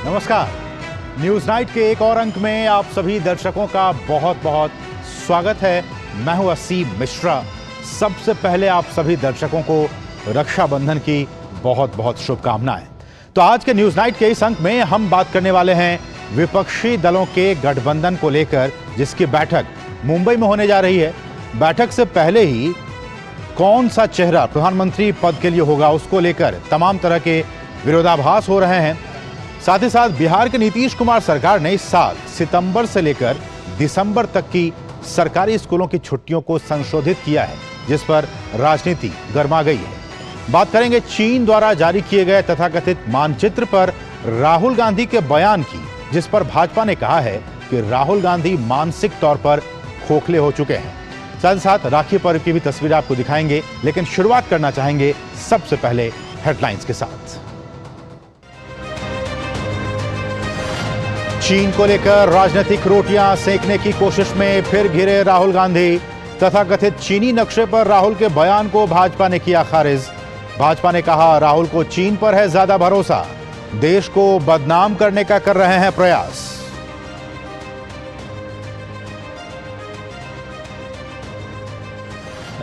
नमस्कार। News night के एक और अंक में आप सभी दर्शकों का बहुत बहुत स्वागत है। मैं हूं असीम मिश्रा। सबसे पहले आप सभी दर्शकों को रक्षाबंधन की बहुत बहुत शुभकामनाएं। तो आज के न्यूज नाइट के इस अंक में हम बात करने वाले हैं विपक्षी दलों के गठबंधन को लेकर, जिसकी बैठक मुंबई में होने जा रही है। बैठक से पहले ही कौन सा चेहरा प्रधानमंत्री पद के लिए होगा, उसको लेकर तमाम तरह के विरोधाभास हो रहे हैं। साथ ही साथ बिहार के नीतीश कुमार सरकार ने इस साल सितंबर से लेकर दिसंबर तक की सरकारी स्कूलों की छुट्टियों को संशोधित किया है, जिस पर राजनीति गर्मा गई है। बात करेंगे चीन द्वारा जारी किए गए तथाकथित मानचित्र पर राहुल गांधी के बयान की, जिस पर भाजपा ने कहा है कि राहुल गांधी मानसिक तौर पर खोखले हो चुके हैं। साथ ही साथ राखी पर्व की भी तस्वीर आपको दिखाएंगे, लेकिन शुरुआत करना चाहेंगे सबसे पहले हेडलाइंस के साथ। चीन को लेकर राजनीतिक रोटियां सेकने की कोशिश में फिर घिरे राहुल गांधी। तथाकथित चीनी नक्शे पर राहुल के बयान को भाजपा ने किया खारिज। भाजपा ने कहा, राहुल को चीन पर है ज्यादा भरोसा, देश को बदनाम करने का कर रहे हैं प्रयास।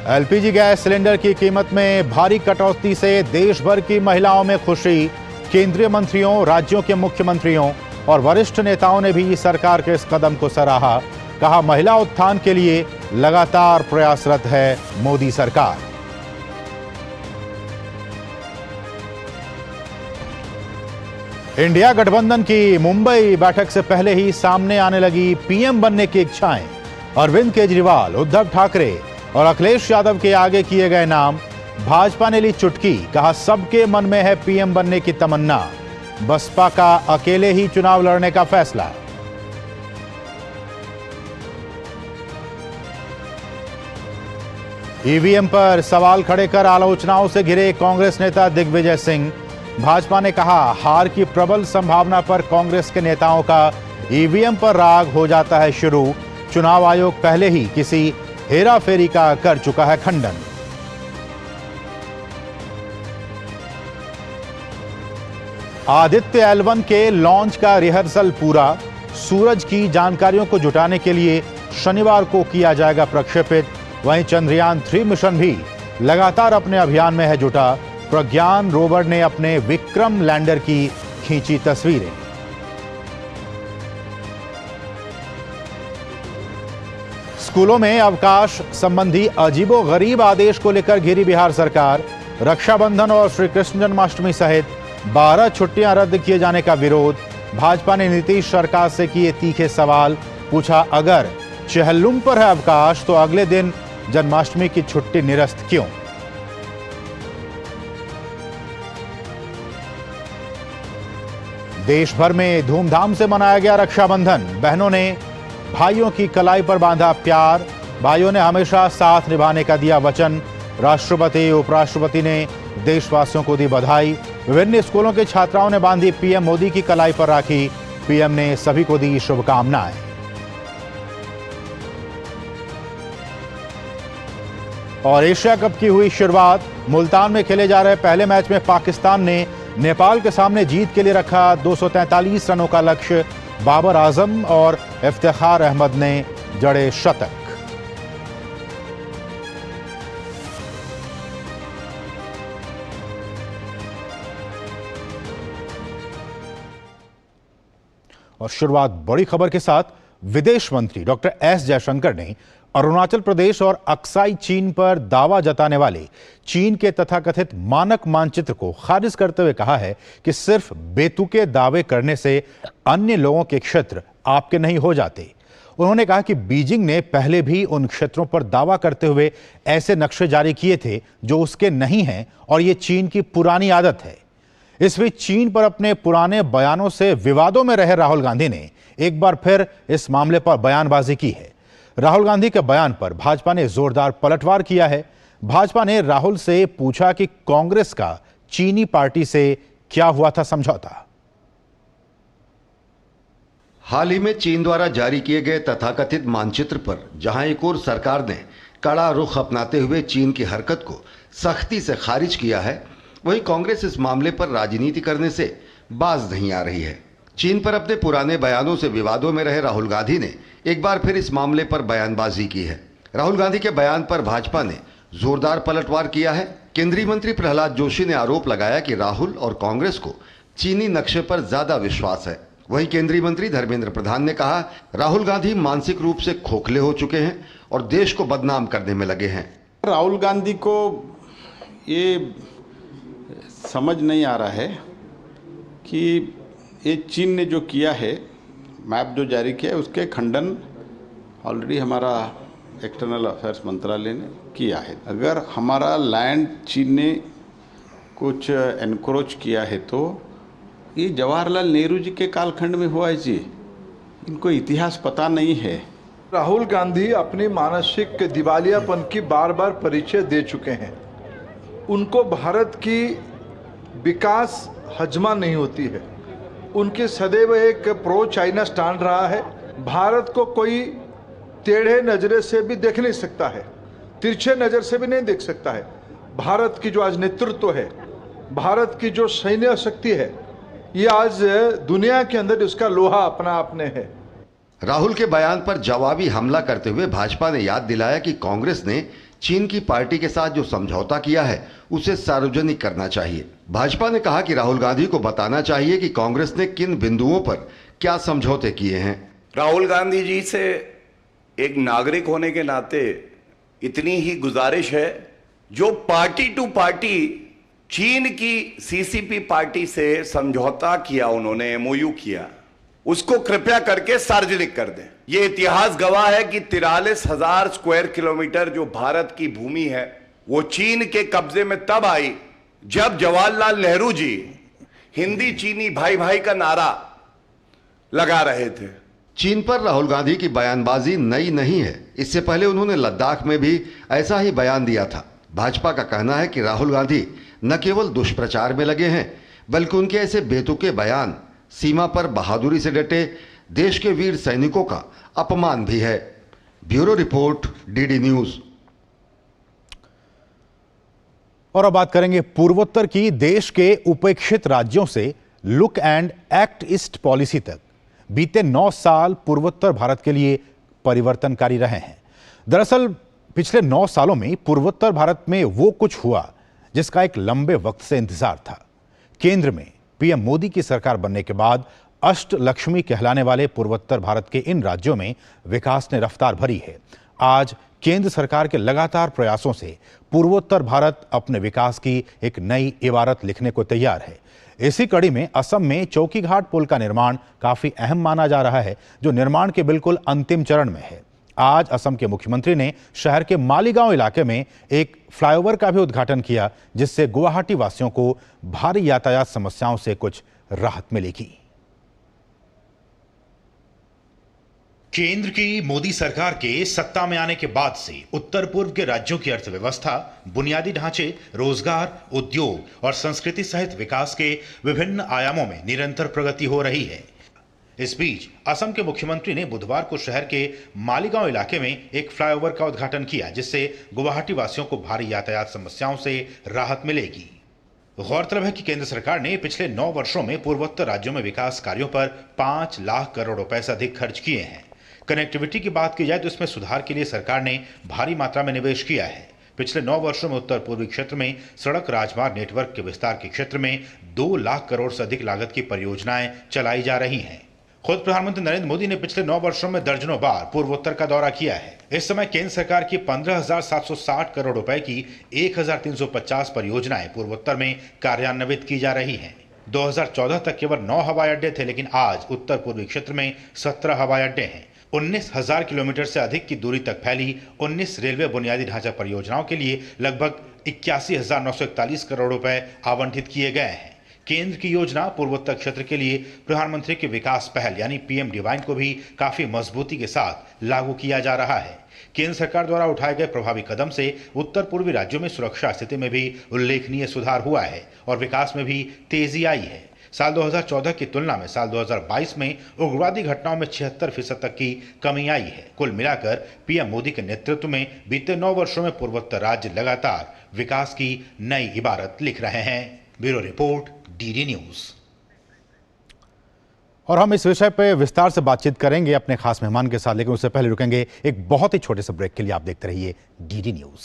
एलपीजी गैस सिलेंडर की कीमत में भारी कटौती से देश भर की महिलाओं में खुशी। केंद्रीय मंत्रियों, राज्यों के मुख्यमंत्रियों और वरिष्ठ नेताओं ने भी सरकार के इस कदम को सराहा। कहा, महिला उत्थान के लिए लगातार प्रयासरत है मोदी सरकार। इंडिया गठबंधन की मुंबई बैठक से पहले ही सामने आने लगी पीएम बनने की इच्छाएं। अरविंद केजरीवाल, उद्धव ठाकरे और अखिलेश यादव के आगे किए गए नाम। भाजपा ने ली चुटकी, कहा सबके मन में है पीएम बनने की तमन्ना। बसपा का अकेले ही चुनाव लड़ने का फैसला। ईवीएम पर सवाल खड़े कर आलोचनाओं से घिरे कांग्रेस नेता दिग्विजय सिंह। भाजपा ने कहा, हार की प्रबल संभावना पर कांग्रेस के नेताओं का ईवीएम पर राग हो जाता है शुरू। चुनाव आयोग पहले ही किसी हेराफेरी का कर चुका है खंडन। आदित्य L1 के लॉन्च का रिहर्सल पूरा। सूरज की जानकारियों को जुटाने के लिए शनिवार को किया जाएगा प्रक्षेपित। वहीं चंद्रयान 3 मिशन भी लगातार अपने अभियान में है जुटा। प्रज्ञान रोवर ने अपने विक्रम लैंडर की खींची तस्वीरें। स्कूलों में अवकाश संबंधी अजीबोगरीब आदेश को लेकर घिरी बिहार सरकार। रक्षाबंधन और श्री कृष्ण जन्माष्टमी सहित 12 छुट्टियां रद्द किए जाने का विरोध। भाजपा ने नीतीश सरकार से किए तीखे सवाल। पूछा, अगर चेहल्लुम पर है अवकाश तो अगले दिन जन्माष्टमी की छुट्टी निरस्त क्यों? देश भर में धूमधाम से मनाया गया रक्षाबंधन। बहनों ने भाइयों की कलाई पर बांधा प्यार। भाइयों ने हमेशा साथ निभाने का दिया वचन। राष्ट्रपति, उपराष्ट्रपति ने देशवासियों को दी बधाई। विभिन्न स्कूलों के छात्राओं ने बांधी पीएम मोदी की कलाई पर राखी। पीएम ने सभी को दी शुभकामनाएं। और एशिया कप की हुई शुरुआत। मुल्तान में खेले जा रहे पहले मैच में पाकिस्तान ने नेपाल के सामने जीत के लिए रखा 243 रनों का लक्ष्य। बाबर आजम और इफ्तिखार अहमद ने जड़े शतक। और शुरुआत बड़ी खबर के साथ। विदेश मंत्री डॉक्टर एस जयशंकर ने अरुणाचल प्रदेश और अक्साई चीन पर दावा जताने वाले चीन के तथाकथित मानक मानचित्र को खारिज करते हुए कहा है कि सिर्फ बेतुके दावे करने से अन्य लोगों के क्षेत्र आपके नहीं हो जाते। उन्होंने कहा कि बीजिंग ने पहले भी उन क्षेत्रों पर दावा करते हुए ऐसे नक्शे जारी किए थे जो उसके नहीं हैं, और ये चीन की पुरानी आदत है। इस बीच चीन पर अपने पुराने बयानों से विवादों में रहे राहुल गांधी ने एक बार फिर इस मामले पर बयानबाजी की है। राहुल गांधी के बयान पर भाजपा ने जोरदार पलटवार किया है। भाजपा ने राहुल से पूछा कि कांग्रेस का चीनी पार्टी से क्या हुआ था समझौता। हाल ही में चीन द्वारा जारी किए गए तथाकथित मानचित्र पर जहां एक और सरकार ने कड़ा रुख अपनाते हुए चीन की हरकत को सख्ती से खारिज किया है, वहीं कांग्रेस इस मामले पर राजनीति करने से बाज नहीं आ रही है। चीन पर अपने पुराने बयानों से विवादों में रहे राहुल गांधी ने एक बार फिर इस मामले पर बयानबाजी की है। राहुल गांधी के बयान पर भाजपा ने जोरदार पलटवार किया है। केंद्रीय मंत्री प्रहलाद जोशी ने आरोप लगाया कि राहुल और कांग्रेस को चीनी नक्शे पर ज्यादा विश्वास है। वहीं केंद्रीय मंत्री धर्मेंद्र प्रधान ने कहा, राहुल गांधी मानसिक रूप से खोखले हो चुके हैं और देश को बदनाम करने में लगे हैं। राहुल गांधी को ये समझ नहीं आ रहा है कि ये चीन ने जो किया है, मैप जो जारी किया है, उसके खंडन ऑलरेडी हमारा एक्सटर्नल अफेयर्स मंत्रालय ने किया है। अगर हमारा लैंड चीन ने कुछ एनक्रोच किया है तो ये जवाहरलाल नेहरू जी के कालखंड में हुआ है जी। इनको इतिहास पता नहीं है। राहुल गांधी अपनी मानसिक दिवालियापन की बार बार परिचय दे चुके हैं। उनको भारत की विकास हजमा नहीं होती है। उनकी सदैव एक प्रो चाइना स्टैंड रहा है। भारत को कोई टेढ़े नजरे से भी देख नहीं सकता है, तिरछे नज़र से भी नहीं देख सकता है। भारत की जो आज नेतृत्व है, भारत की जो सैन्य शक्ति है, ये आज दुनिया के अंदर उसका लोहा अपना अपने है। राहुल के बयान पर जवाबी हमला करते हुए भाजपा ने याद दिलाया कि कांग्रेस ने चीन की पार्टी के साथ जो समझौता किया है उसे सार्वजनिक करना चाहिए। भाजपा ने कहा कि राहुल गांधी को बताना चाहिए कि कांग्रेस ने किन बिंदुओं पर क्या समझौते किए हैं। राहुल गांधी जी से एक नागरिक होने के नाते इतनी ही गुजारिश है, जो पार्टी टू पार्टी चीन की सीसीपी पार्टी से समझौता किया, उन्होंने एमओयू किया, उसको कृपया करके सार्वजनिक कर दें। यह इतिहास गवाह है कि 43,000 स्क्वायर किलोमीटर जो भारत की भूमि है वो चीन के कब्जे में तब आई जब जवाहरलाल नेहरू जी हिंदी चीनी भाई भाई का नारा लगा रहे थे। चीन पर राहुल गांधी की बयानबाजी नई नहीं है। इससे पहले उन्होंने लद्दाख में भी ऐसा ही बयान दिया था। भाजपा का कहना है कि राहुल गांधी न केवल दुष्प्रचार में लगे हैं, बल्कि उनके ऐसे बेतुके बयान सीमा पर बहादुरी से डटे देश के वीर सैनिकों का अपमान भी है। Bureau report, DD news. और अब बात करेंगे पूर्वोत्तर की। देश के उपेक्षित राज्यों से look and act east policy तक बीते 9 साल पूर्वोत्तर भारत के लिए परिवर्तनकारी रहे हैं। दरअसल पिछले 9 सालों में पूर्वोत्तर भारत में वो कुछ हुआ जिसका एक लंबे वक्त से इंतजार था। केंद्र में पीएम मोदी की सरकार बनने के बाद अष्टलक्ष्मी कहलाने वाले पूर्वोत्तर भारत के इन राज्यों में विकास ने रफ्तार भरी है। आज केंद्र सरकार के लगातार प्रयासों से पूर्वोत्तर भारत अपने विकास की एक नई इबारत लिखने को तैयार है। इसी कड़ी में असम में चौकीघाट पुल का निर्माण काफी अहम माना जा रहा है, जो निर्माण के बिल्कुल अंतिम चरण में है। आज असम के मुख्यमंत्री ने शहर के मालीगांव इलाके में एक फ्लाईओवर का भी उद्घाटन किया, जिससे गुवाहाटी वासियों को भारी यातायात समस्याओं से कुछ राहत मिलेगी। केंद्र की मोदी सरकार के सत्ता में आने के बाद से उत्तर पूर्व के राज्यों की अर्थव्यवस्था, बुनियादी ढांचे, रोजगार, उद्योग और संस्कृति सहित विकास के विभिन्न आयामों में निरंतर प्रगति हो रही है। इस बीच असम के मुख्यमंत्री ने बुधवार को शहर के मालीगांव इलाके में एक फ्लाईओवर का उद्घाटन किया, जिससे गुवाहाटी वासियों को भारी यातायात समस्याओं से राहत मिलेगी। गौरतलब है कि केंद्र सरकार ने पिछले 9 वर्षों में पूर्वोत्तर राज्यों में विकास कार्यों पर 5 लाख करोड़ रुपए से अधिक खर्च किए हैं। कनेक्टिविटी की बात की जाए तो इसमें सुधार के लिए सरकार ने भारी मात्रा में निवेश किया है। पिछले 9 वर्षों में उत्तर पूर्वी क्षेत्र में सड़क राजमार्ग नेटवर्क के विस्तार के क्षेत्र में 2 लाख करोड़ से अधिक लागत की परियोजनाएं चलाई जा रही हैं। खुद प्रधानमंत्री नरेंद्र मोदी ने पिछले 9 वर्षों में दर्जनों बार पूर्वोत्तर का दौरा किया है। इस समय केंद्र सरकार की 15,760 करोड़ रुपए की 1,350 परियोजनाएं पूर्वोत्तर में कार्यान्वित की जा रही हैं। 2014 तक केवल 9 हवाई अड्डे थे, लेकिन आज उत्तर पूर्वी क्षेत्र में 17 हवाई अड्डे हैं। 19,000 किलोमीटर से अधिक की दूरी तक फैली 19 रेलवे बुनियादी ढांचा परियोजनाओं के लिए लगभग 81,941 करोड़ रुपए आवंटित किए गए हैं। केंद्र की योजना पूर्वोत्तर क्षेत्र के लिए प्रधानमंत्री की विकास पहल यानी पीएम डिवाइन को भी काफी मजबूती के साथ लागू किया जा रहा है। केंद्र सरकार द्वारा उठाए गए प्रभावी कदम से उत्तर पूर्वी राज्यों में सुरक्षा स्थिति में भी उल्लेखनीय सुधार हुआ है और विकास में भी तेजी आई है। साल 2014 की तुलना में साल 2022 में उग्रवादी घटनाओं में 76% तक की कमी आई है। कुल मिलाकर पीएम मोदी के नेतृत्व में बीते 9 वर्षों में पूर्वोत्तर राज्य लगातार विकास की नई इबारत लिख रहे हैं। Bureau report, DD news. और हम इस विषय पे विस्तार से बातचीत करेंगे अपने खास मेहमान के साथ, लेकिन उससे पहले रुकेंगे एक बहुत ही छोटे से ब्रेक के लिए। आप देखते रहिए डीडी न्यूज।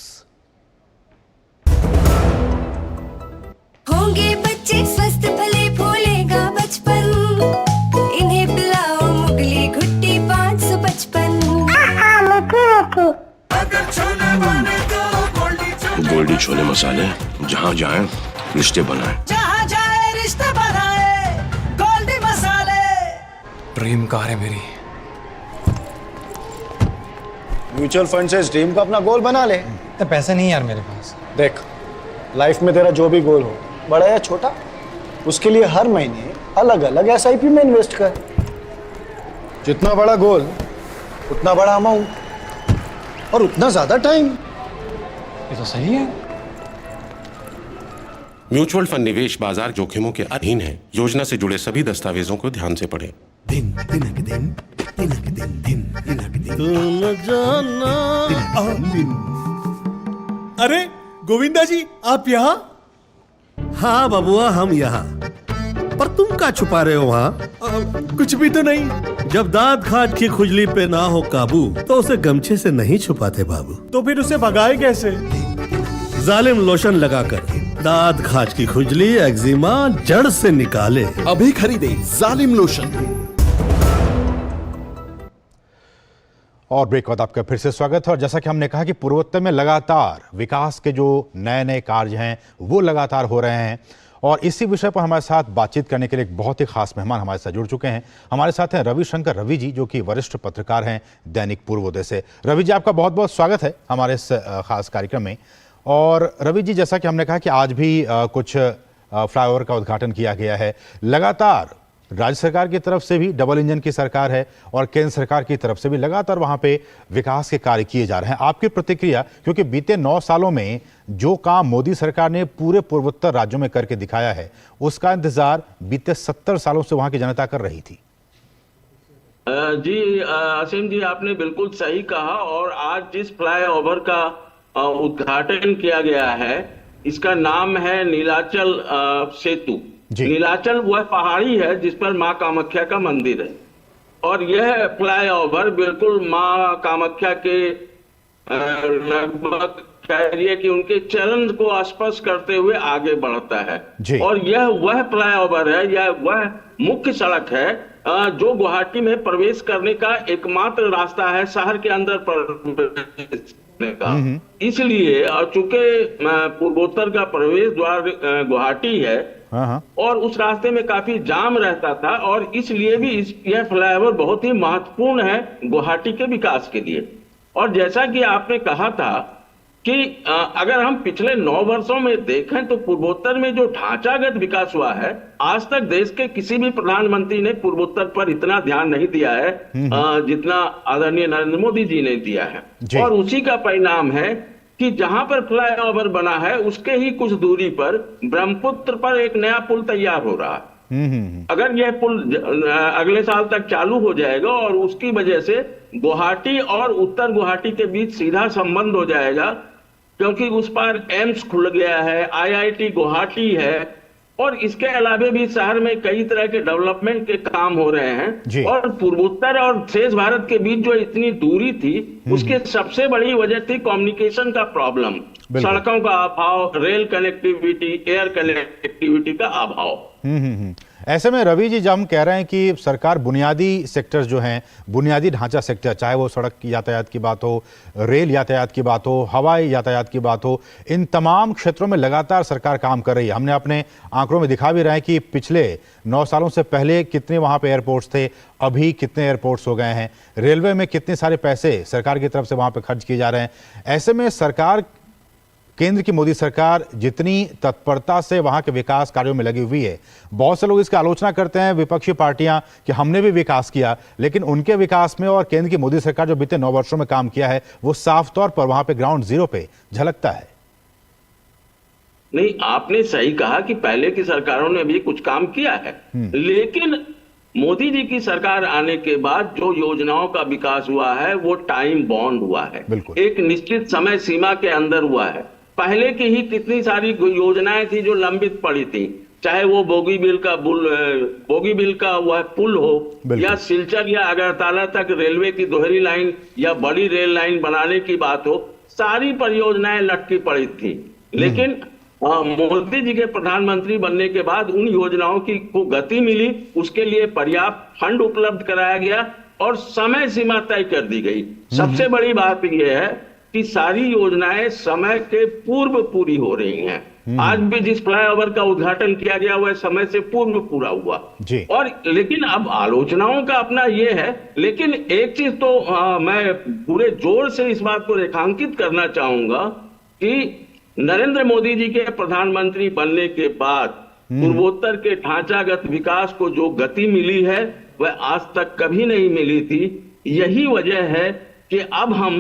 होंगे बच्चे स्वस्थ भले फूलेगा बचपन, इन्हें पिलाओ मुगली घुट्टी 555। गोल्डी छोले मसाले, जहाँ जाए रिश्ते बनाए, जहाँ जाए रिश्ते बनाए, गोल्डी मसाले। ड्रीम कार है मेरी। म्यूचुअल फंड से इस ड्रीम को अपना गोल बना ले। तो पैसे नहीं यार मेरे पास। देख, लाइफ में तेरा जो भी गोल हो, बड़ा या छोटा, उसके लिए हर महीने अलग अलग एसआईपी में इन्वेस्ट कर। जितना बड़ा गोल उतना बड़ा अमाउंट और उतना ज्यादा टाइम। ये तो सही है। म्यूचुअल फंड निवेश बाजार जोखिमों के अधीन है। योजना से जुड़े सभी दस्तावेजों को ध्यान से पढ़ें। अरे गोविंदा जी, आप यहाँ? हाँ बबुआ, हम यहाँ। पर तुम क्या छुपा रहे हो वहाँ? कुछ भी तो नहीं। जब दांत खाज की खुजली पे ना हो काबू तो उसे गमछे से नहीं छुपाते बाबू। तो फिर उसे भगाए कैसे? जालिम लोशन लगाकर दांत खाज की खुजली एक्जिमा जड़ से निकाले। अभी खरीदे जालिम लोशन। और ब्रेक बाद आपका फिर से स्वागत है। और जैसा कि हमने कहा कि पूर्वोत्तर में लगातार विकास के जो नए नए कार्य हैं वो लगातार हो रहे हैं, और इसी विषय पर हमारे साथ बातचीत करने के लिए एक बहुत ही खास मेहमान हमारे साथ जुड़ चुके हैं। हमारे साथ हैं रविशंकर रवि जी, जो कि वरिष्ठ पत्रकार हैं दैनिक पूर्वोदय से। रवि जी, आपका बहुत बहुत स्वागत है हमारे इस खास कार्यक्रम में। और रवि जी, जैसा कि हमने कहा कि आज भी कुछ फ्लाईओवर का उद्घाटन किया गया है। लगातार राज्य सरकार की तरफ से भी डबल इंजन की सरकार है और केंद्र सरकार की तरफ से भी लगातार वहां पे विकास के कार्य किए जा रहे हैं। आपकी प्रतिक्रिया, क्योंकि बीते 9 सालों में जो काम मोदी सरकार ने पूरे पूर्वोत्तर राज्यों में करके दिखाया है, उसका इंतजार बीते 70 सालों से वहां की जनता कर रही थी। जी असीम जी, आपने बिल्कुल सही कहा। और आज जिस फ्लाईओवर का उद्घाटन किया गया है, इसका नाम है नीलाचल सेतु। नीलाचल वह पहाड़ी है जिस पर माँ कामाख्या का मंदिर है, और यह फ्लाईओवर बिल्कुल माँ कामाख्या के लगभग कहिए कि उनके चरण को स्पर्श करते हुए आगे बढ़ता है। और यह वह फ्लाईओवर है, यह वह मुख्य सड़क है जो गुवाहाटी में प्रवेश करने का एकमात्र रास्ता है शहर के अंदर प्रवेश का। इसलिए चूंकि पूर्वोत्तर का प्रवेश द्वार गुवाहाटी है और उस रास्ते में काफी जाम रहता था, और इसलिए भी यह फ्लाईओवर बहुत ही महत्वपूर्ण है गुवाहाटी के विकास के लिए। और जैसा कि आपने कहा था कि अगर हम पिछले 9 वर्षों में देखें तो पूर्वोत्तर में जो ढांचागत विकास हुआ है, आज तक देश के किसी भी प्रधानमंत्री ने पूर्वोत्तर पर इतना ध्यान नहीं दिया है जितना आदरणीय नरेंद्र मोदी जी ने दिया है। और उसी का परिणाम है कि जहां पर फ्लाईओवर बना है उसके ही कुछ दूरी पर ब्रह्मपुत्र पर एक नया पुल तैयार हो रहा है। अगर यह पुल अगले साल तक चालू हो जाएगा और उसकी वजह से गुवाहाटी और उत्तर गुवाहाटी के बीच सीधा संबंध हो जाएगा, क्योंकि उस पर एम्स खुल गया है, IIT गुवाहाटी है, और इसके अलावा भी शहर में कई तरह के डेवलपमेंट के काम हो रहे हैं। और पूर्वोत्तर और शेष भारत के बीच जो इतनी दूरी थी, उसकी सबसे बड़ी वजह थी कम्युनिकेशन का प्रॉब्लम, सड़कों का अभाव, रेल कनेक्टिविटी, एयर कनेक्टिविटी का अभाव। ऐसे में रवि जी, जब हम कह रहे हैं कि सरकार बुनियादी सेक्टर जो हैं, बुनियादी ढांचा सेक्टर, चाहे वो सड़क यातायात की बात हो, रेल यातायात की बात हो, हवाई यातायात की बात हो, इन तमाम क्षेत्रों में लगातार सरकार काम कर रही है। हमने अपने आंकड़ों में दिखा भी रहे हैं कि पिछले 9 सालों से पहले कितने वहाँ पे एयरपोर्ट्स थे, अभी कितने एयरपोर्ट्स हो गए हैं, रेलवे में कितने सारे पैसे सरकार की तरफ से वहाँ पर खर्च किए जा रहे हैं। ऐसे में सरकार, केंद्र की मोदी सरकार जितनी तत्परता से वहां के विकास कार्यों में लगी हुई है, बहुत से लोग इसकी आलोचना करते हैं, विपक्षी पार्टियां, कि हमने भी विकास किया, लेकिन उनके विकास में और केंद्र की मोदी सरकार जो बीते 9 वर्षों में काम किया है, वो साफ तौर पर वहां पे ग्राउंड जीरो पे झलकता है। नहीं, आपने सही कहा कि पहले की सरकारों ने भी कुछ काम किया है, लेकिन मोदी जी की सरकार आने के बाद जो योजनाओं का विकास हुआ है वो टाइम बाउंड हुआ है, एक निश्चित समय सीमा के अंदर हुआ है। पहले की ही कितनी सारी योजनाएं थी जो लंबित पड़ी थी, चाहे वो बोगीबिल का वह पुल हो या सिलचर या अगरतला तक रेलवे की दोहरी लाइन या बड़ी रेल लाइन बनाने की बात हो, सारी परियोजनाएं लटकी पड़ी थी। लेकिन मोदी जी के प्रधानमंत्री बनने के बाद उन योजनाओं की को गति मिली, उसके लिए पर्याप्त फंड उपलब्ध कराया गया और समय सीमा तय कर दी गई। सबसे बड़ी बात यह है कि सारी योजनाएं समय के पूर्व पूरी हो रही हैं। आज भी जिस फ्लाईओवर का उद्घाटन किया गया वह समय से पूर्व पूरा हुआ और लेकिन अब आलोचनाओं का अपना ये है, लेकिन एक चीज तो मैं पूरे जोर से इस बात को रेखांकित करना चाहूंगा कि नरेंद्र मोदी जी के प्रधानमंत्री बनने के बाद पूर्वोत्तर के ढांचागत विकास को जो गति मिली है वह आज तक कभी नहीं मिली थी। यही वजह है कि अब हम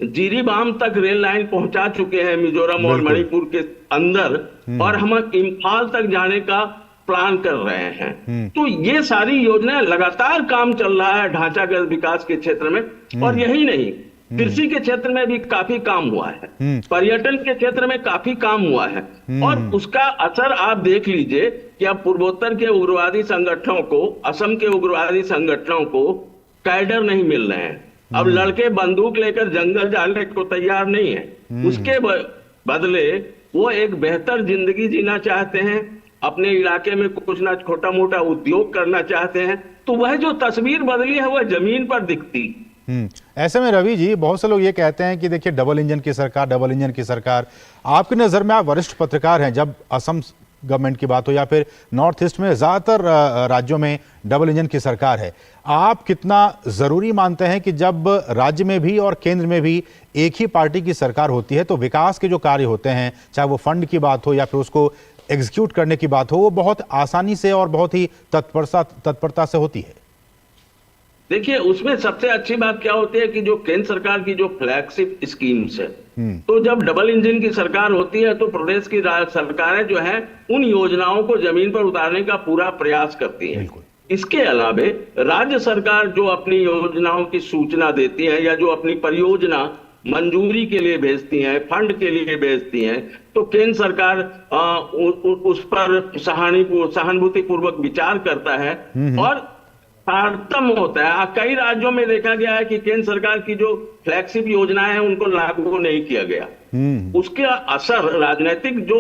जिरीबाम तक रेल लाइन पहुंचा चुके हैं मिजोरम और मणिपुर के अंदर और हम इम्फाल तक जाने का प्लान कर रहे हैं। तो ये सारी योजनाएं लगातार काम चल रहा है ढांचागत विकास के क्षेत्र में। और यही नहीं, कृषि के क्षेत्र में भी काफी काम हुआ है, पर्यटन के क्षेत्र में काफी काम हुआ है और उसका असर आप देख लीजिए कि अब पूर्वोत्तर के उग्रवादी संगठनों को, असम के उग्रवादी संगठनों को कैडर नहीं मिल रहे हैं। अब लड़के बंदूक लेकर जंगल जाने को तैयार नहीं है, उसके बदले वो एक बेहतर जिंदगी जीना चाहते हैं, अपने इलाके में कुछ ना छोटा मोटा उद्योग करना चाहते हैं। तो वह जो तस्वीर बदली है वह जमीन पर दिखती। ऐसे में रवि जी, बहुत से लोग ये कहते हैं कि देखिए डबल इंजन की सरकार, आपकी नज़र में, आप वरिष्ठ पत्रकार हैं, जब असम गवर्नमेंट की बात हो या फिर नॉर्थ ईस्ट में ज़्यादातर राज्यों में डबल इंजन की सरकार है, आप कितना ज़रूरी मानते हैं कि जब राज्य में भी और केंद्र में भी एक ही पार्टी की सरकार होती है तो विकास के जो कार्य होते हैं, चाहे वो फंड की बात हो या फिर उसको एग्जीक्यूट करने की बात हो, वो बहुत आसानी से और बहुत ही तत्परता से होती है? देखिए, उसमें सबसे अच्छी बात क्या होती है कि जो केंद्र सरकार की जो फ्लैगशिप स्कीम्स है, तो जब डबल इंजन की सरकार होती है तो प्रदेश की सरकारें जो है उन योजनाओं को जमीन पर उतारने का पूरा प्रयास करती हैं। इसके अलावे राज्य सरकार जो अपनी योजनाओं की सूचना देती है या जो अपनी परियोजना मंजूरी के लिए भेजती हैं, फंड के लिए भेजती हैं, तो केंद्र सरकार उस पर सहानुभूति पूर्वक विचार करता है और तारतम्य होता है। कई राज्यों में देखा गया है कि केंद्र सरकार की जो फ्लैगशिप योजनाएं हैं उनको लागू नहीं किया गया। उसका असर, राजनीतिक जो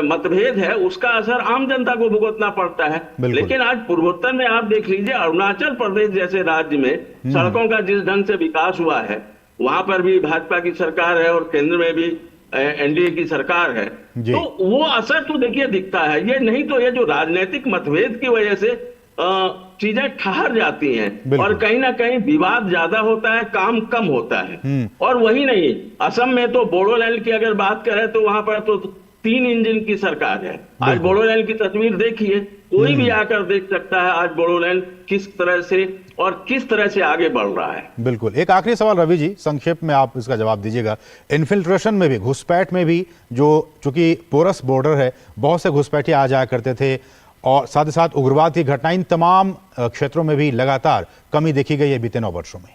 मतभेद है उसका असर आम जनता को भुगतना पड़ता है। लेकिन आज पूर्वोत्तर में आप देख लीजिए, अरुणाचल प्रदेश जैसे राज्य में सड़कों का जिस ढंग से विकास हुआ है, वहां पर भी भाजपा की सरकार है और केंद्र में भी एनडीए की सरकार है, तो वो असर तो देखिए दिखता है। ये नहीं तो ये जो राजनीतिक मतभेद की वजह से चीजें ठहर जाती हैं और कहीं ना कहीं विवाद ज्यादा होता है, काम कम होता है। और वही नहीं, असम में तो बोडोलैंड की अगर बात करें तो वहां पर तो 3 इंजन की सरकार है। आज बोडोलैंड की तस्वीर देखिए, कोई भी आकर देख सकता है आज बोडोलैंड किस तरह से आगे बढ़ रहा है। बिल्कुल। एक आखिरी सवाल रवि जी, संक्षेप में आप इसका जवाब दीजिएगा। इन्फिल्ट्रेशन में भी, घुसपैठ में भी, जो चूंकि पोरस बॉर्डर है, बहुत से घुसपैठिए आ जाया करते थे और साथ ही साथ उग्रवाद की घटना, इन तमाम क्षेत्रों में भी लगातार कमी देखी गई है बीते 9 वर्षों में।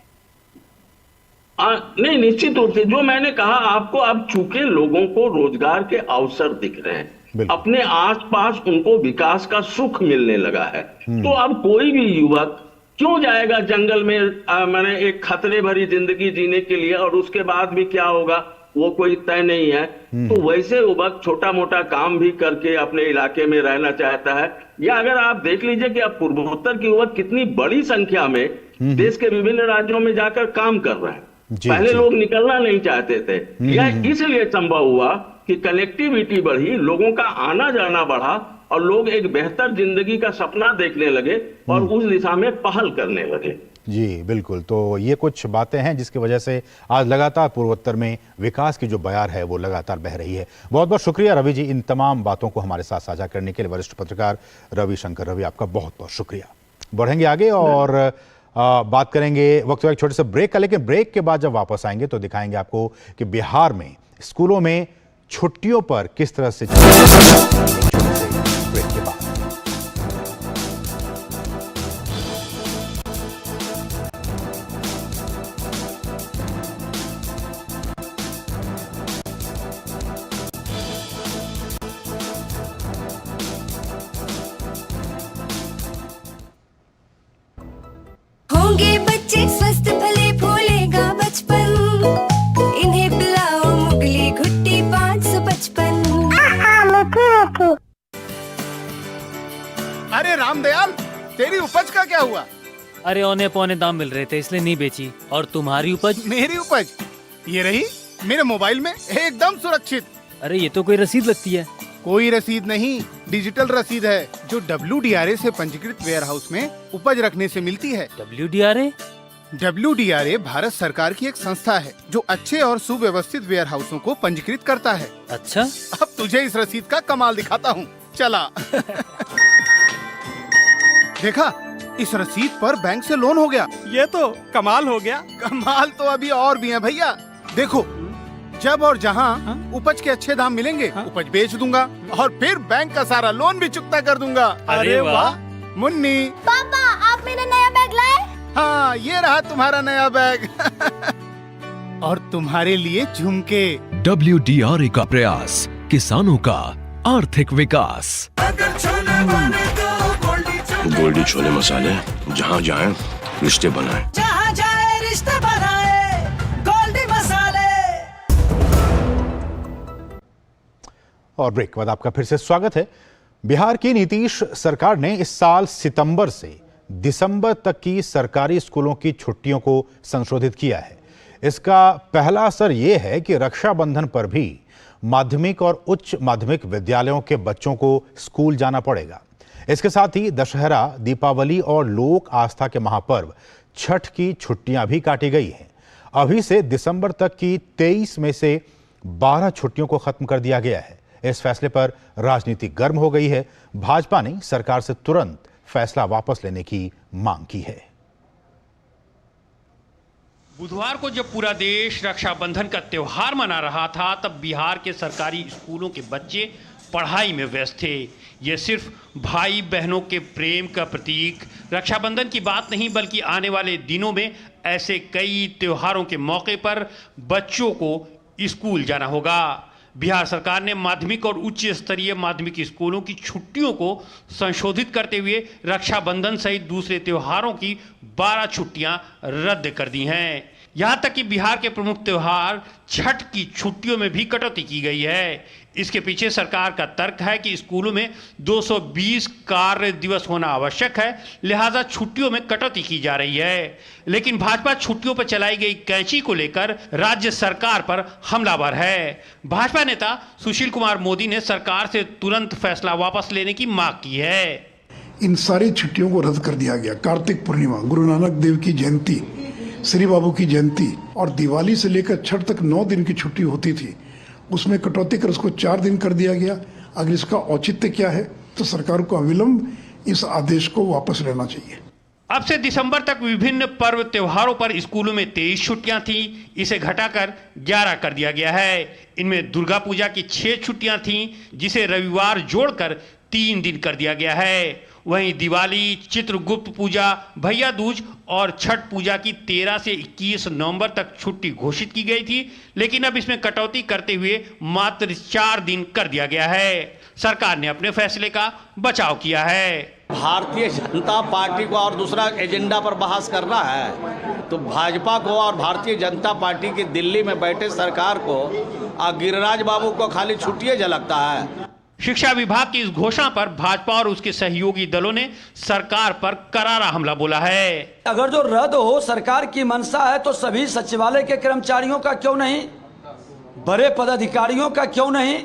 नहीं, निश्चित रूप से जो मैंने कहा आपको, अब चूंकि लोगों को रोजगार के अवसर दिख रहे हैं, अपने आसपास उनको विकास का सुख मिलने लगा है, तो अब कोई भी युवक क्यों जाएगा जंगल में मैंने एक खतरे भरी जिंदगी जीने के लिए, और उसके बाद भी क्या होगा वो कोई तय नहीं है। तो वैसे युवक छोटा मोटा काम भी करके अपने इलाके में रहना चाहता है। या अगर आप देख लीजिए कि अब पूर्वोत्तर के युवक कितनी बड़ी संख्या में देश के विभिन्न राज्यों में जाकर काम कर रहे हैं। पहले लोग निकलना नहीं चाहते थे, यह इसलिए संभव हुआ कि कनेक्टिविटी बढ़ी, लोगों का आना जाना बढ़ा और लोग एक बेहतर जिंदगी का सपना देखने लगे और उस दिशा में पहल करने लगे। जी बिल्कुल। तो ये कुछ बातें हैं जिसकी वजह से आज लगातार पूर्वोत्तर में विकास की जो बयार है वो लगातार बह रही है। बहुत बहुत शुक्रिया रवि जी, इन तमाम बातों को हमारे साथ साझा करने के लिए। वरिष्ठ पत्रकार रवि शंकर रवि, आपका बहुत बहुत शुक्रिया। बढ़ेंगे आगे और बात करेंगे वक्त एक छोटे से ब्रेक का, लेकिन ब्रेक के बाद जब वापस आएंगे तो दिखाएंगे आपको कि बिहार में स्कूलों में छुट्टियों पर किस तरह से ब्रेक के बाद। रामदयाल, तेरी उपज का क्या हुआ? अरे औने पौने दाम मिल रहे थे इसलिए नहीं बेची। और तुम्हारी उपज? मेरी उपज ये रही मेरे मोबाइल में, एकदम सुरक्षित। अरे ये तो कोई रसीद लगती है। कोई रसीद नहीं, डिजिटल रसीद है जो WDRA से पंजीकृत वेयर हाउस में उपज रखने से मिलती है। WDRA? WDRA भारत सरकार की एक संस्था है जो अच्छे और सुव्यवस्थित वेयर हाउसों को पंजीकृत करता है। अच्छा, अब तुझे इस रसीद का कमाल दिखाता हूँ, चला। देखा, इस रसीद पर बैंक से लोन हो गया। ये तो कमाल हो गया। कमाल तो अभी और भी है भैया। देखो, जब और जहाँ उपज के अच्छे दाम मिलेंगे, उपज बेच दूंगा और फिर बैंक का सारा लोन भी चुकता कर दूंगा। अरे वाह। मुन्नी, पापा आप मेरा नया बैग लाए? हाँ, ये रहा तुम्हारा नया बैग। और तुम्हारे लिए झुमके। WDRA का प्रयास, किसानों का आर्थिक विकास। गोल्डी छोले मसाले, जहाँ जाएं रिश्ते बनाएं। जहाँ जाए रिश्ते बनाए, गोल्डी मसाले। और ब्रेक के बाद आपका फिर से स्वागत है। बिहार की नीतीश सरकार ने इस साल सितंबर से दिसंबर तक की सरकारी स्कूलों की छुट्टियों को संशोधित किया है। इसका पहला असर यह है कि रक्षाबंधन पर भी माध्यमिक और उच्च माध्यमिक विद्यालयों के बच्चों को स्कूल जाना पड़ेगा। इसके साथ ही दशहरा, दीपावली और लोक आस्था के महापर्व छठ की छुट्टियां भी काटी गई हैं। अभी से दिसंबर तक की 23 में से 12 छुट्टियों को खत्म कर दिया गया है। इस फैसले पर राजनीति गर्म हो गई है। भाजपा ने सरकार से तुरंत फैसला वापस लेने की मांग की है। बुधवार को जब पूरा देश रक्षाबंधन का त्योहार मना रहा था, तब बिहार के सरकारी स्कूलों के बच्चे पढ़ाई में व्यस्त थे। ये सिर्फ भाई बहनों के प्रेम का प्रतीक रक्षाबंधन की बात नहीं, बल्कि आने वाले दिनों में ऐसे कई त्योहारों के मौके पर बच्चों को स्कूल जाना होगा। बिहार सरकार ने माध्यमिक और उच्च स्तरीय माध्यमिक स्कूलों की छुट्टियों को संशोधित करते हुए रक्षाबंधन सहित दूसरे त्योहारों की 12 छुट्टियां रद्द कर दी हैं। यहां तक कि बिहार के प्रमुख त्योहार छठ की छुट्टियों में भी कटौती की गई है। इसके पीछे सरकार का तर्क है कि स्कूलों में 220 कार्य दिवस होना आवश्यक है, लिहाजा छुट्टियों में कटौती की जा रही है। लेकिन भाजपा छुट्टियों पर चलाई गई कैंची को लेकर राज्य सरकार पर हमलावर है। भाजपा नेता सुशील कुमार मोदी ने सरकार से तुरंत फैसला वापस लेने की मांग की है। इन सारी छुट्टियों को रद्द कर दिया गया। कार्तिक पूर्णिमा, गुरु नानक देव की जयंती, श्री बाबू की जयंती और दिवाली से लेकर छठ तक 9 दिन की छुट्टी होती थी, उसमें कटौती कर उसको 4 दिन कर दिया गया। अगर इसका औचित्य क्या है तो सरकार को अविलंब इस आदेश को वापस लेना चाहिए। अब से दिसंबर तक विभिन्न पर्व त्योहारों पर स्कूलों में 23 छुट्टियां थी, इसे घटाकर 11 कर दिया गया है। इनमें दुर्गा पूजा की 6 छुट्टियां थीं, जिसे रविवार जोड़कर 3 दिन कर दिया गया है। वहीं दिवाली, चित्रगुप्त पूजा, भैया दूज और छठ पूजा की 13 से 21 नवंबर तक छुट्टी घोषित की गई थी, लेकिन अब इसमें कटौती करते हुए मात्र 4 दिन कर दिया गया है। सरकार ने अपने फैसले का बचाव किया है। भारतीय जनता पार्टी को और दूसरा एजेंडा पर बहस करना है तो भाजपा को और भारतीय जनता पार्टी की दिल्ली में बैठे सरकार को और गिरिराज बाबू को खाली छुट्टियां झलकता है। शिक्षा विभाग की इस घोषणा पर भाजपा और उसके सहयोगी दलों ने सरकार पर करारा हमला बोला है। अगर जो रद्द हो सरकार की मंशा है तो सभी सचिवालय के कर्मचारियों का क्यों नहीं, बड़े पदाधिकारियों का क्यों नहीं?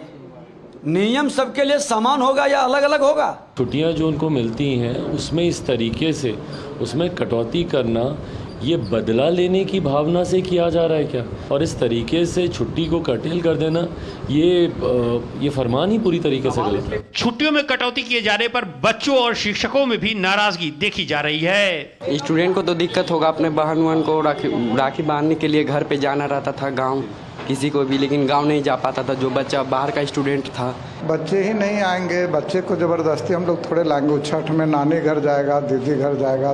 नियम सबके लिए समान होगा या अलग अलग होगा? छुट्टियां जो उनको मिलती हैं उसमें इस तरीके से उसमें कटौती करना, ये बदला लेने की भावना से किया जा रहा है क्या? और इस तरीके से छुट्टी को कर्टेल कर देना, ये फरमान ही पूरी तरीके से गलत है। छुट्टियों में कटौती किए जाने पर बच्चों और शिक्षकों में भी नाराजगी देखी जा रही है। स्टूडेंट को तो दिक्कत होगा, अपने बहन वहन को राखी बांधने के लिए घर पे जाना रहता था गाँव किसी को भी, लेकिन गांव नहीं जा पाता था जो बच्चा बाहर का स्टूडेंट था। बच्चे ही नहीं आएंगे, बच्चे को ज़बरदस्ती हम लोग थोड़े लाएंगे। छठ में नानी घर जाएगा, दीदी घर जाएगा,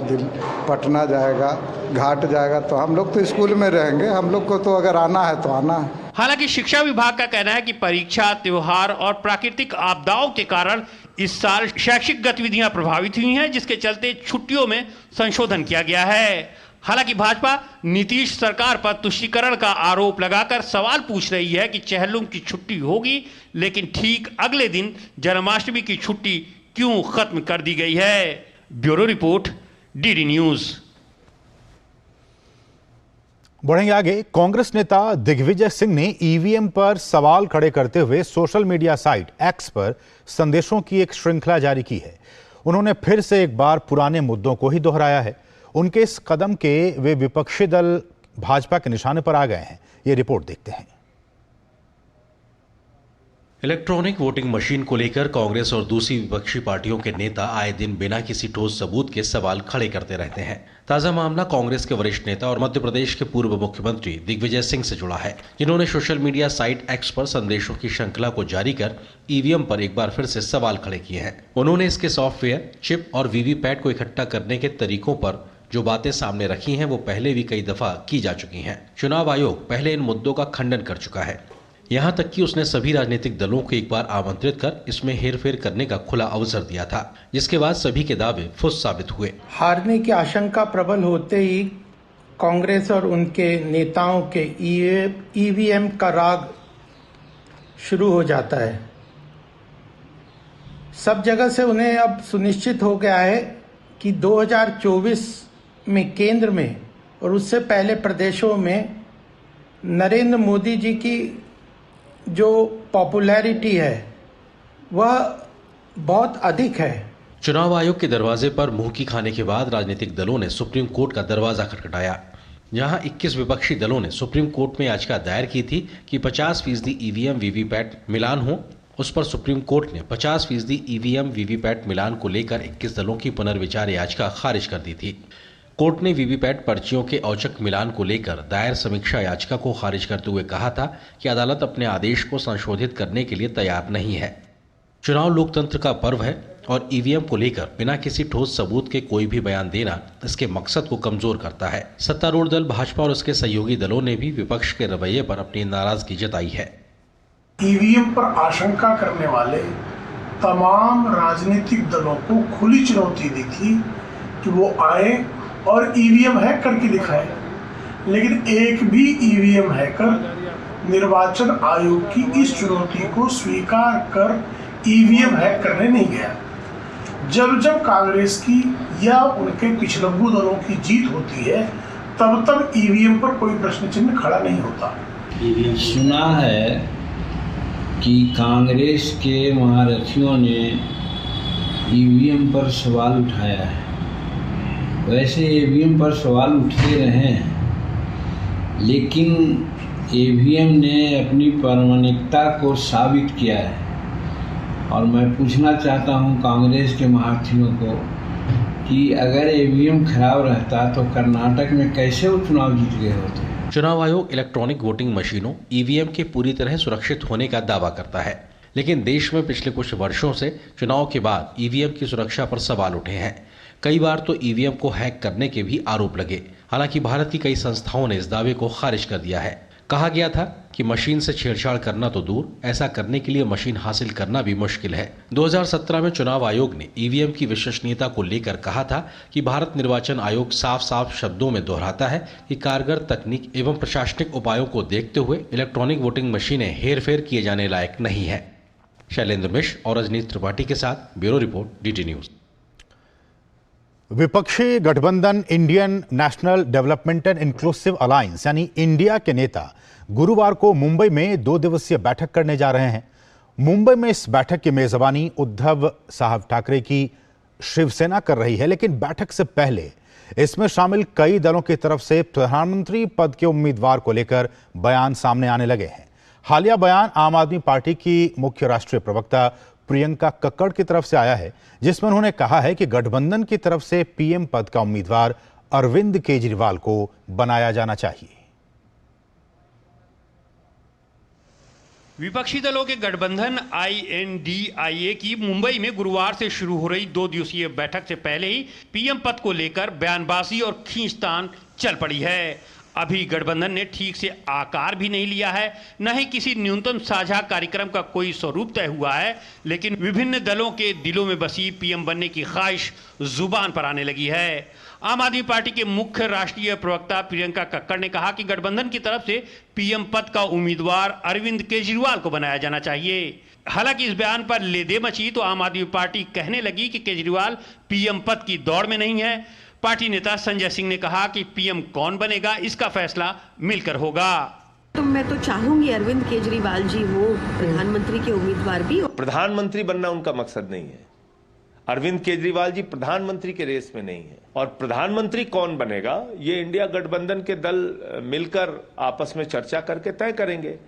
पटना जाएगा, घाट जाएगा, तो हम लोग तो स्कूल में रहेंगे। हम लोग को तो अगर आना है तो आना है। हालांकि शिक्षा विभाग का कहना है कि परीक्षा, त्योहार और प्राकृतिक आपदाओं के कारण इस साल शैक्षिक गतिविधियां प्रभावित हुई हैं, जिसके चलते छुट्टियों में संशोधन किया गया है। हालांकि भाजपा नीतीश सरकार पर तुष्टीकरण का आरोप लगाकर सवाल पूछ रही है कि चेहल्लुम की छुट्टी होगी, लेकिन ठीक अगले दिन जन्माष्टमी की छुट्टी क्यों खत्म कर दी गई है। Bureau report, DD news. बढ़ेंगे आगे। कांग्रेस नेता दिग्विजय सिंह ने ईवीएम पर सवाल खड़े करते हुए सोशल मीडिया साइट एक्स पर संदेशों की एक श्रृंखला जारी की है। उन्होंने फिर से एक बार पुराने मुद्दों को ही दोहराया है। उनके इस कदम के वे विपक्षी दल भाजपा के निशाने पर आ गए हैं। ये रिपोर्ट देखते हैं। इलेक्ट्रॉनिक वोटिंग मशीन को लेकर कांग्रेस और दूसरी विपक्षी पार्टियों के नेता आए दिन बिना किसी ठोस सबूत के सवाल खड़े करते रहते हैं। ताजा मामला कांग्रेस के वरिष्ठ नेता और मध्य प्रदेश के पूर्व मुख्यमंत्री दिग्विजय सिंह से जुड़ा है, जिन्होंने सोशल मीडिया साइट एक्स पर संदेशों की श्रृंखला को जारी कर ईवीएम पर एक बार फिर से सवाल खड़े किए हैं। उन्होंने इसके सॉफ्टवेयर, चिप और वीवीपैट को इकट्ठा करने के तरीकों पर जो बातें सामने रखी हैं वो पहले भी कई दफा की जा चुकी हैं। चुनाव आयोग पहले इन मुद्दों का खंडन कर चुका है। यहां तक कि उसने सभी राजनीतिक दलों को एक बार आमंत्रित कर इसमें हेरफेर करने का खुला अवसर दिया था, जिसके बाद सभी के दावे फुस साबित हुए। हारने की आशंका प्रबल होते ही कांग्रेस और उनके नेताओं के ईवीएम का राग शुरू हो जाता है। सब जगह से उन्हें अब सुनिश्चित हो गया है कि 2024 में केंद्र में और उससे पहले प्रदेशों में नरेंद्र मोदी जी की जो पॉपुलैरिटी है वह बहुत अधिक है। चुनाव आयोग के दरवाजे पर मुंह की खाने के बाद राजनीतिक दलों ने सुप्रीम कोर्ट का दरवाजा खटखटाया। जहां 21 विपक्षी दलों ने सुप्रीम कोर्ट में याचिका दायर की थी कि 50% ईवीएम वीवीपैट मिलान हो। उस पर सुप्रीम कोर्ट ने 50% ईवीएम वीवीपैट मिलान को लेकर 21 दलों की पुनर्विचार याचिका खारिज कर दी थी। कोर्ट ने वीवीपैट पर्चियों के औचक मिलान को लेकर दायर समीक्षा याचिका को खारिज करते हुए कहा था कि अदालत अपने आदेश को संशोधित करने के लिए तैयार नहीं है। चुनाव लोकतंत्र का पर्व है और ईवीएम को लेकर बिना किसी ठोस सबूत के कोई भी बयान देना इसके मकसद को कमजोर करता है। सत्तारूढ़ दल भाजपा और उसके सहयोगी दलों ने भी विपक्ष के रवैये पर अपनी नाराजगी जताई है। ईवीएम पर आशंका करने वाले तमाम राजनीतिक दलों को खुली चुनौती दी थी कि वो आए और ईवीएम हैक करके दिखाए, लेकिन एक भी ईवीएम हैकर निर्वाचन आयोग की इस चुनौती को स्वीकार कर ईवीएम हैक करने नहीं गया। जब जब कांग्रेस की या उनके पिछलग्गू दलों की जीत होती है तब तब ईवीएम पर कोई प्रश्न चिन्ह खड़ा नहीं होता। सुना है कि कांग्रेस के महारथियों ने ईवीएम पर सवाल उठाया है। वैसे ईवीएम पर सवाल उठते रहे हैं, लेकिन ईवीएम ने अपनी प्रामाणिकता को साबित किया है। और मैं पूछना चाहता हूं कांग्रेस के महारथियों को कि अगर ईवीएम खराब रहता तो कर्नाटक में कैसे वो चुनाव जीत गए होते। चुनाव आयोग इलेक्ट्रॉनिक वोटिंग मशीनों ईवीएम के पूरी तरह सुरक्षित होने का दावा करता है, लेकिन देश में पिछले कुछ वर्षों से चुनाव के बाद ईवीएम की सुरक्षा पर सवाल उठे हैं। कई बार तो ईवीएम को हैक करने के भी आरोप लगे। हालांकि भारत की कई संस्थाओं ने इस दावे को खारिज कर दिया है। कहा गया था कि मशीन से छेड़छाड़ करना तो दूर, ऐसा करने के लिए मशीन हासिल करना भी मुश्किल है। 2017 में चुनाव आयोग ने ईवीएम की विश्वसनीयता को लेकर कहा था कि भारत निर्वाचन आयोग साफ साफ शब्दों में दोहराता है कि कारगर तकनीक एवं प्रशासनिक उपायों को देखते हुए इलेक्ट्रॉनिक वोटिंग मशीनें हेरफेर किए जाने लायक नहीं है। शैलेंद्र मिश्र और रजनीश त्रिपाठी के साथ ब्यूरो रिपोर्ट, डीडी न्यूज। विपक्षी गठबंधन Indian national developmental inclusive alliance यानी इंडिया के नेता गुरुवार को मुंबई में 2 दिवसीय बैठक करने जा रहे हैं। मुंबई में इस बैठक की मेजबानी उद्धव साहब ठाकरे की शिवसेना कर रही है, लेकिन बैठक से पहले इसमें शामिल कई दलों की तरफ से प्रधानमंत्री पद के उम्मीदवार को लेकर बयान सामने आने लगे हैं। हालिया बयान आम आदमी पार्टी की मुख्य राष्ट्रीय प्रवक्ता प्रियंका कक्कड़ की तरफ से आया है, जिसमें उन्होंने कहा है कि गठबंधन की तरफ से पीएम पद का उम्मीदवार अरविंद केजरीवाल को बनाया जाना चाहिए। विपक्षी दलों के गठबंधन INDIA की मुंबई में गुरुवार से शुरू हो रही 2 दिवसीय बैठक से पहले ही पीएम पद को लेकर बयानबाजी और खींचतान चल पड़ी है। अभी गठबंधन ने ठीक से आकार भी नहीं लिया है, न ही किसी न्यूनतम साझा कार्यक्रम का कोई स्वरूप तय हुआ है, लेकिन विभिन्न दलों के दिलों में बसी पीएम बनने की ख्वाहिश जुबान पर आने लगी है। आम आदमी पार्टी के मुख्य राष्ट्रीय प्रवक्ता प्रियंका कक्कड़ ने कहा कि गठबंधन की तरफ से पीएम पद का उम्मीदवार अरविंद केजरीवाल को बनाया जाना चाहिए। हालांकि इस बयान पर लेदे मची तो आम आदमी पार्टी कहने लगी कि केजरीवाल पीएम पद की दौड़ में नहीं है। पार्टी नेता संजय सिंह ने कहा कि पीएम कौन बनेगा इसका फैसला मिलकर होगा। तो मैं तो चाहूंगी अरविंद केजरीवाल जी वो प्रधानमंत्री के उम्मीदवार भी हो। प्रधानमंत्री बनना उनका मकसद नहीं है। अरविंद केजरीवाल जी प्रधानमंत्री के रेस में नहीं है, और प्रधानमंत्री कौन बनेगा ये इंडिया गठबंधन के दल मिलकर आपस में चर्चा करके तय करेंगे।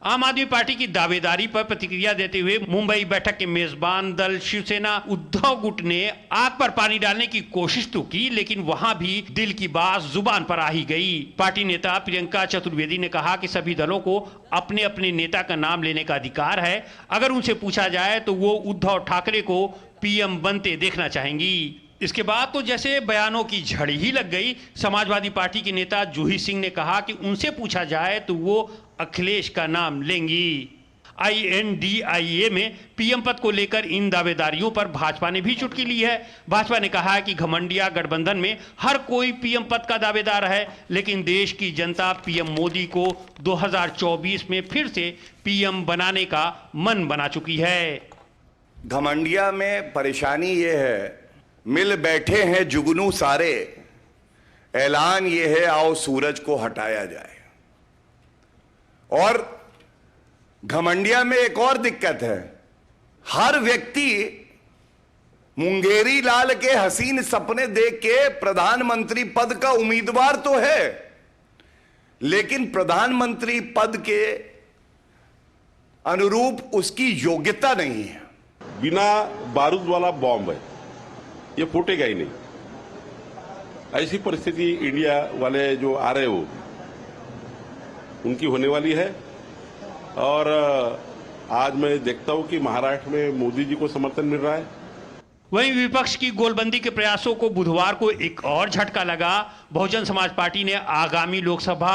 आम आदमी पार्टी की दावेदारी पर प्रतिक्रिया देते हुए मुंबई बैठक के मेजबान दल शिवसेना उद्धव गुट ने आग पर पानी डालने की कोशिश तो की, लेकिन वहां भी दिल की बात जुबान पर आ ही गई। पार्टी नेता प्रियंका चतुर्वेदी ने कहा कि सभी दलों को अपने अपने नेता का नाम लेने का अधिकार है। अगर उनसे पूछा जाए तो वो उद्धव ठाकरे को पीएम बनते देखना चाहेंगी। इसके बाद तो जैसे बयानों की झड़ी ही लग गई। समाजवादी पार्टी के नेता जूही सिंह ने कहा कि उनसे पूछा जाए तो वो अखिलेश का नाम लेंगी। INDIA में पीएम पद को लेकर इन दावेदारियों पर भाजपा ने भी चुटकी ली है। भाजपा ने कहा है कि घमंडिया गठबंधन में हर कोई पीएम पद का दावेदार है, लेकिन देश की जनता पीएम मोदी को 2024 में फिर से पीएम बनाने का मन बना चुकी है। घमंडिया में परेशानी ये है, मिल बैठे हैं जुगनू सारे, ऐलान ये है आओ सूरज को हटाया जाए। और घमंडिया में एक और दिक्कत है, हर व्यक्ति मुंगेरी लाल के हसीन सपने देख के प्रधानमंत्री पद का उम्मीदवार तो है, लेकिन प्रधानमंत्री पद के अनुरूप उसकी योग्यता नहीं है। बिना बारूद वाला बॉम्ब है, ये फूटेगा ही नहीं। ऐसी परिस्थिति इंडिया वाले जो आ रहे हो उनकी होने वाली है। और आज मैं देखता हूं कि महाराष्ट्र में मोदी जी को समर्थन मिल रहा है। वहीं विपक्ष की गोलबंदी के प्रयासों को बुधवार को एक और झटका लगा। बहुजन समाज पार्टी ने आगामी लोकसभा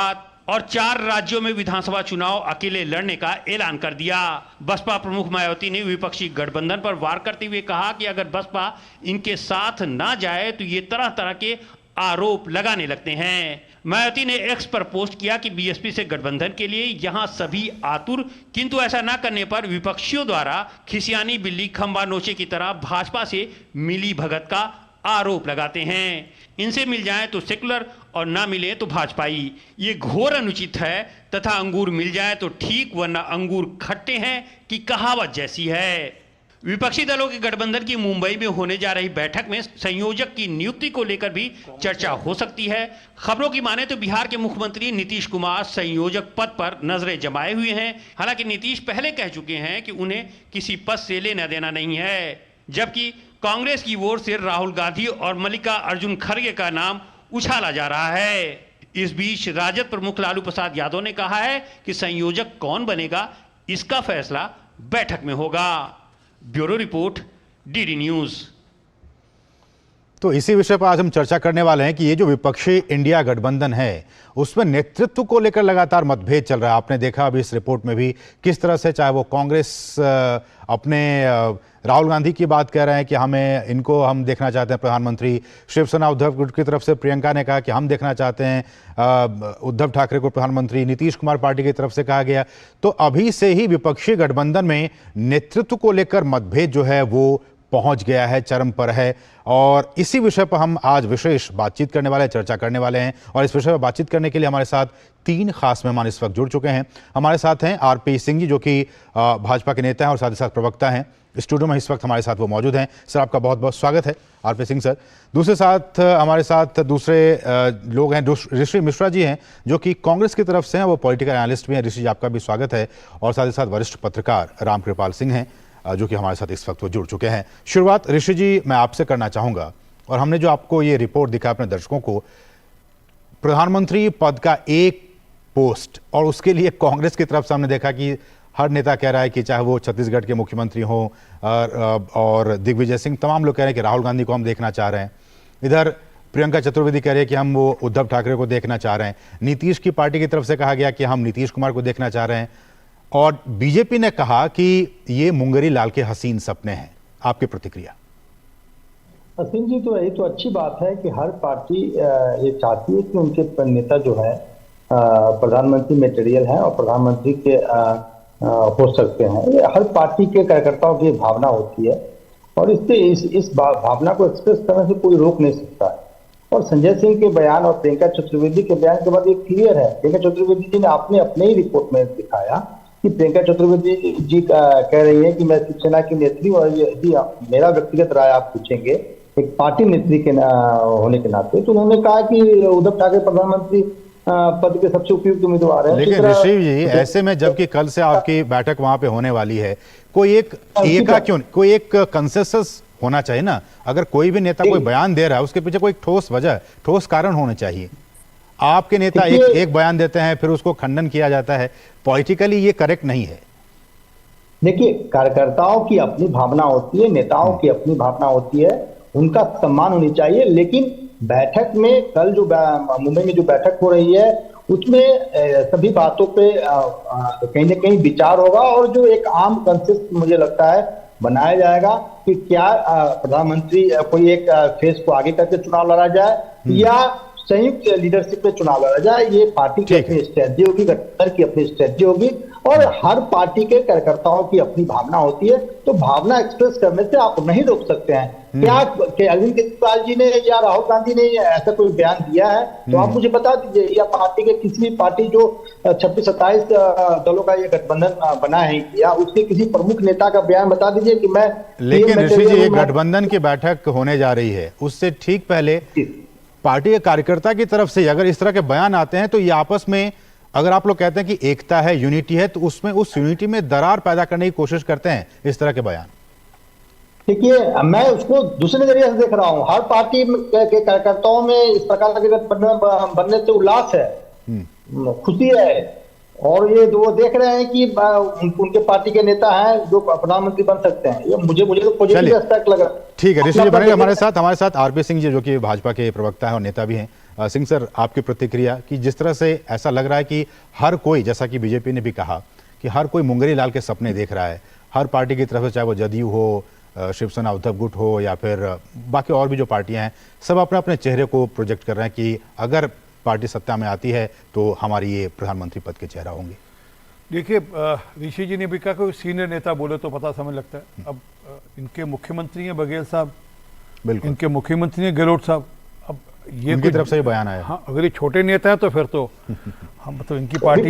और 4 राज्यों में विधानसभा चुनाव अकेले लड़ने का ऐलान कर दिया। बसपा प्रमुख मायावती ने विपक्षी गठबंधन पर वार करते हुए कहा कि अगर बसपा इनके साथ ना जाए तो ये तरह तरह के आरोप लगाने लगते हैं। मायावती ने एक्स पर पोस्ट किया कि बीएसपी से गठबंधन के लिए यहां सभी आतुर, किंतु ऐसा न करने पर विपक्षियों द्वारा खिसियानी बिल्ली खंबा नोचे की तरह भाजपा से मिली भगत का आरोप लगाते हैं। इनसे मिल जाए तो सेकुलर और ना मिले तो भाजपाई। ये घोर अनुचित है तथा अंगूर मिल जाए तो ठीक, वरना अंगूर खट्टे हैं कि कहावत जैसी है। विपक्षी दलों के गठबंधन की मुंबई में होने जा रही बैठक में संयोजक की नियुक्ति को लेकर भी चर्चा हो सकती है। खबरों की माने तो बिहार के मुख्यमंत्री नीतीश कुमार संयोजक पद पर नजरें जमाए हुए हैं। हालांकि नीतीश पहले कह चुके हैं कि उन्हें किसी पद से लेना देना नहीं है, जबकि कांग्रेस की ओर से राहुल गांधी और मल्लिकार्जुन खड़गे का नाम उछाला जा रहा है। इस बीच राजद प्रमुख लालू प्रसाद यादव ने कहा है कि संयोजक कौन बनेगा इसका फैसला बैठक में होगा। Bureau report, DD news. तो इसी विषय पर आज हम चर्चा करने वाले हैं कि ये जो विपक्षी इंडिया गठबंधन है उसमें नेतृत्व को लेकर लगातार मतभेद चल रहा है। आपने देखा अभी इस रिपोर्ट में भी किस तरह से, चाहे वो कांग्रेस अपने राहुल गांधी की बात कह रहे हैं कि हमें इनको हम देखना चाहते हैं प्रधानमंत्री, शिवसेना उद्धव गुट की तरफ से प्रियंका ने कहा कि हम देखना चाहते हैं उद्धव ठाकरे को प्रधानमंत्री, नीतीश कुमार पार्टी की तरफ से कहा गया। तो अभी से ही विपक्षी गठबंधन में नेतृत्व को लेकर मतभेद जो है वो पहुंच गया है, चरम पर है। और इसी विषय पर हम आज विशेष बातचीत करने वाले हैं, चर्चा करने वाले हैं। और इस विषय पर बातचीत करने के लिए हमारे साथ 3 खास मेहमान इस वक्त जुड़ चुके हैं। हमारे साथ हैं आरपी सिंह जी, जो कि भाजपा के नेता हैं और साथ ही साथ प्रवक्ता हैं। स्टूडियो में इस वक्त हमारे साथ वो मौजूद हैं। सर, आपका बहुत बहुत स्वागत है आरपी सिंह सर। दूसरे साथ हमारे साथ दूसरे लोग हैं, ऋषि मिश्रा जी हैं, जो कि कांग्रेस की तरफ से हैं, वो पॉलिटिकल एनालिस्ट भी हैं। ऋषि जी, आपका भी स्वागत है। और साथ ही साथ वरिष्ठ पत्रकार रामकृपाल सिंह हैं, जो कि हमारे साथ इस वक्त वो जुड़ चुके हैं। शुरुआत ऋषि जी मैं आपसे करना चाहूंगा, और हमने जो आपको ये रिपोर्ट दिखा अपने दर्शकों को, प्रधानमंत्री पद का एक पोस्ट, और उसके लिए कांग्रेस की तरफ से हमने देखा कि हर नेता कह रहा है कि चाहे वो छत्तीसगढ़ के मुख्यमंत्री हों और दिग्विजय सिंह, तमाम लोग कह रहे हैं कि राहुल गांधी को हम देखना चाह रहे हैं। इधर प्रियंका चतुर्वेदी कह रहे हैं कि हम वो उद्धव ठाकरे को देखना चाह रहे हैं। नीतीश की पार्टी की तरफ से कहा गया कि हम नीतीश कुमार को देखना चाह रहे हैं। और बीजेपी ने कहा कि ये मुंगेरी लाल के हसीन सपने हैं। आपकी प्रतिक्रिया? हसीन जी, तो यही तो अच्छी बात है कि हर पार्टी ये चाहती है कि उनके नेता जो है प्रधानमंत्री मटेरियल है और प्रधानमंत्री के हो सकते हैं। ये हर पार्टी के कार्यकर्ताओं की भावना होती है और इससे इस भावना को एक्सप्रेस करने से कोई रोक नहीं सकता है। और संजय सिंह के बयान और प्रियंका चतुर्वेदी के बयान के बाद ये क्लियर है। प्रियंका चतुर्वेदी जी ने अपने ही रिपोर्ट में दिखाया कि प्रियंका चतुर्वेदी जी कह रही है कि मैं शिवसेना की नेत्री, और यदि मेरा व्यक्तिगत राय आप पूछेंगे एक पार्टी नेत्री के होने के नाते, तो उन्होंने कहा कि उद्धव ठाकरे प्रधानमंत्री पद के सबसे उपयुक्त उम्मीदवार है। लेकिन ऋषि जी, ऐसे में जबकि कल से आपकी बैठक वहां पे होने वाली है, कोई एक कंसेंसस होना चाहिए ना। अगर कोई भी नेता कोई बयान दे रहा है उसके पीछे कोई ठोस वजह, ठोस कारण होने चाहिए। आपके नेता एक बयान देते हैं फिर उसको खंडन किया जाता है, पॉलिटिकली ये करेक्ट नहीं है। देखिए, कार्यकर्ताओं की अपनी भावना होती है, नेताओं की अपनी भावना होती है, उनका सम्मान होनी चाहिए। लेकिन बैठक में कल जो मुंबई में जो बैठक हो रही है उसमें सभी बातों पे कहीं ना कहीं विचार होगा और जो एक आम कंसेंसस मुझे लगता है बनाया जाएगा कि क्या प्रधानमंत्री कोई एक फेस को आगे करके चुनाव लड़ा जाए या संयुक्त लीडरशिप पे चुनाव लड़ा जाए। ये पार्टी की अपनी स्ट्रेटजी होगी, गठबंधन की अपनी स्ट्रेटजी होगी और हर पार्टी के कार्यकर्ताओं की अपनी भावना होती है। तो भावना एक्सप्रेस करने से आप नहीं रोक सकते हैं। क्या अरविंद केजरीवाल जी ने या राहुल गांधी ने ऐसा कोई बयान दिया है तो आप मुझे बता दीजिए, या पार्टी के किसी भी पार्टी जो 26-27 दलों का ये गठबंधन बना है या उसके किसी प्रमुख नेता का बयान बता दीजिए कि मैं। लेकिन ऋषि जी, गठबंधन की बैठक होने जा रही है, उससे ठीक पहले पार्टी के कार्यकर्ता की तरफ से अगर इस तरह के बयान आते हैं तो ये आपस में, अगर आप लोग कहते हैं कि एकता है, यूनिटी है, तो उसमें उस यूनिटी में दरार पैदा करने की कोशिश करते हैं इस तरह के बयान। देखिए, मैं उसको दूसरे नजरिए से देख रहा हूँ। हर पार्टी के कार्यकर्ताओं में इस प्रकार के गठबंधन बनने से उल्लास है, खुशी है और ये वो देख रहे हैं कि उनके पार्टी के नेता हैं जो प्रधानमंत्री बन सकते हैं। ये मुझे तो पॉजिटिव एस्पेक्ट लग रहा है। ठीक है ऋषि जी, बनेंगे हमारे साथ आरपी सिंह जी जो कि भाजपा के प्रवक्ता है और नेता भी हैं। सिंह सर, आपकी प्रतिक्रिया कि जिस तरह से ऐसा लग रहा है कि हर कोई, जैसा कि बीजेपी ने भी कहा कि हर कोई मुंगरी लाल के सपने देख रहा है, हर पार्टी की तरफ से, चाहे वो जदयू हो, शिवसेना उद्धव गुट हो या फिर बाकी और भी जो पार्टियां हैं, सब अपने अपने चेहरे को प्रोजेक्ट कर रहे हैं कि अगर पार्टी सत्ता में आती है तो हमारी ये प्रधानमंत्री पद के चेहरा होंगे। देखिए, ऋषि जी ने भी कहा कि सीनियर नेता बोले तो पता समझ लगता है। अब इनके मुख्यमंत्री हैं बघेल साहब, बिल्कुल, इनके मुख्यमंत्री हैं गहलोत साहब। अब ये उनकी तरफ से बयान आया। हाँ, अगर ये छोटे नेता है तो फिर तो हम मतलब इनकी पार्टी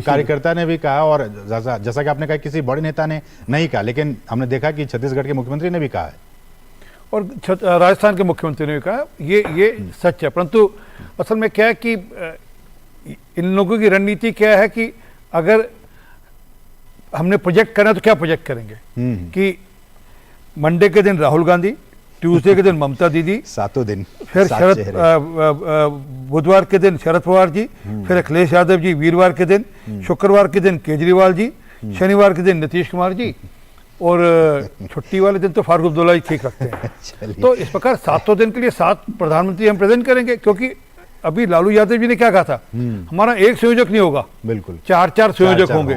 कार्यकर्ता ने भी कहा और जैसा कि आपने कहा किसी बड़े नेता ने नहीं कहा, लेकिन हमने देखा कि छत्तीसगढ़ के मुख्यमंत्री ने भी कहा है और राजस्थान के मुख्यमंत्री ने भी कहा। ये सच है, परंतु असल में क्या है कि इन लोगों की रणनीति क्या है कि अगर हमने प्रोजेक्ट करना तो क्या प्रोजेक्ट करेंगे कि मंडे के दिन राहुल गांधी, ट्यूसडे के दिन ममता दीदी, 7 दिन, फिर बुधवार के दिन शरद पवार जी, फिर अखिलेश यादव जी, वीरवार के दिन, शुक्रवार के दिन केजरीवाल जी, शनिवार के दिन नीतीश कुमार जी और छुट्टी वाले दिन तो फारूक अब्दुल्ला जी ठीक रखते हैं। तो इस प्रकार 7 दिन के लिए 7 प्रधानमंत्री हम प्रेजेंट करेंगे, क्योंकि अभी लालू यादव जी ने क्या कहा था, हमारा एक संयोजक नहीं होगा, बिल्कुल 4 संयोजक होंगे।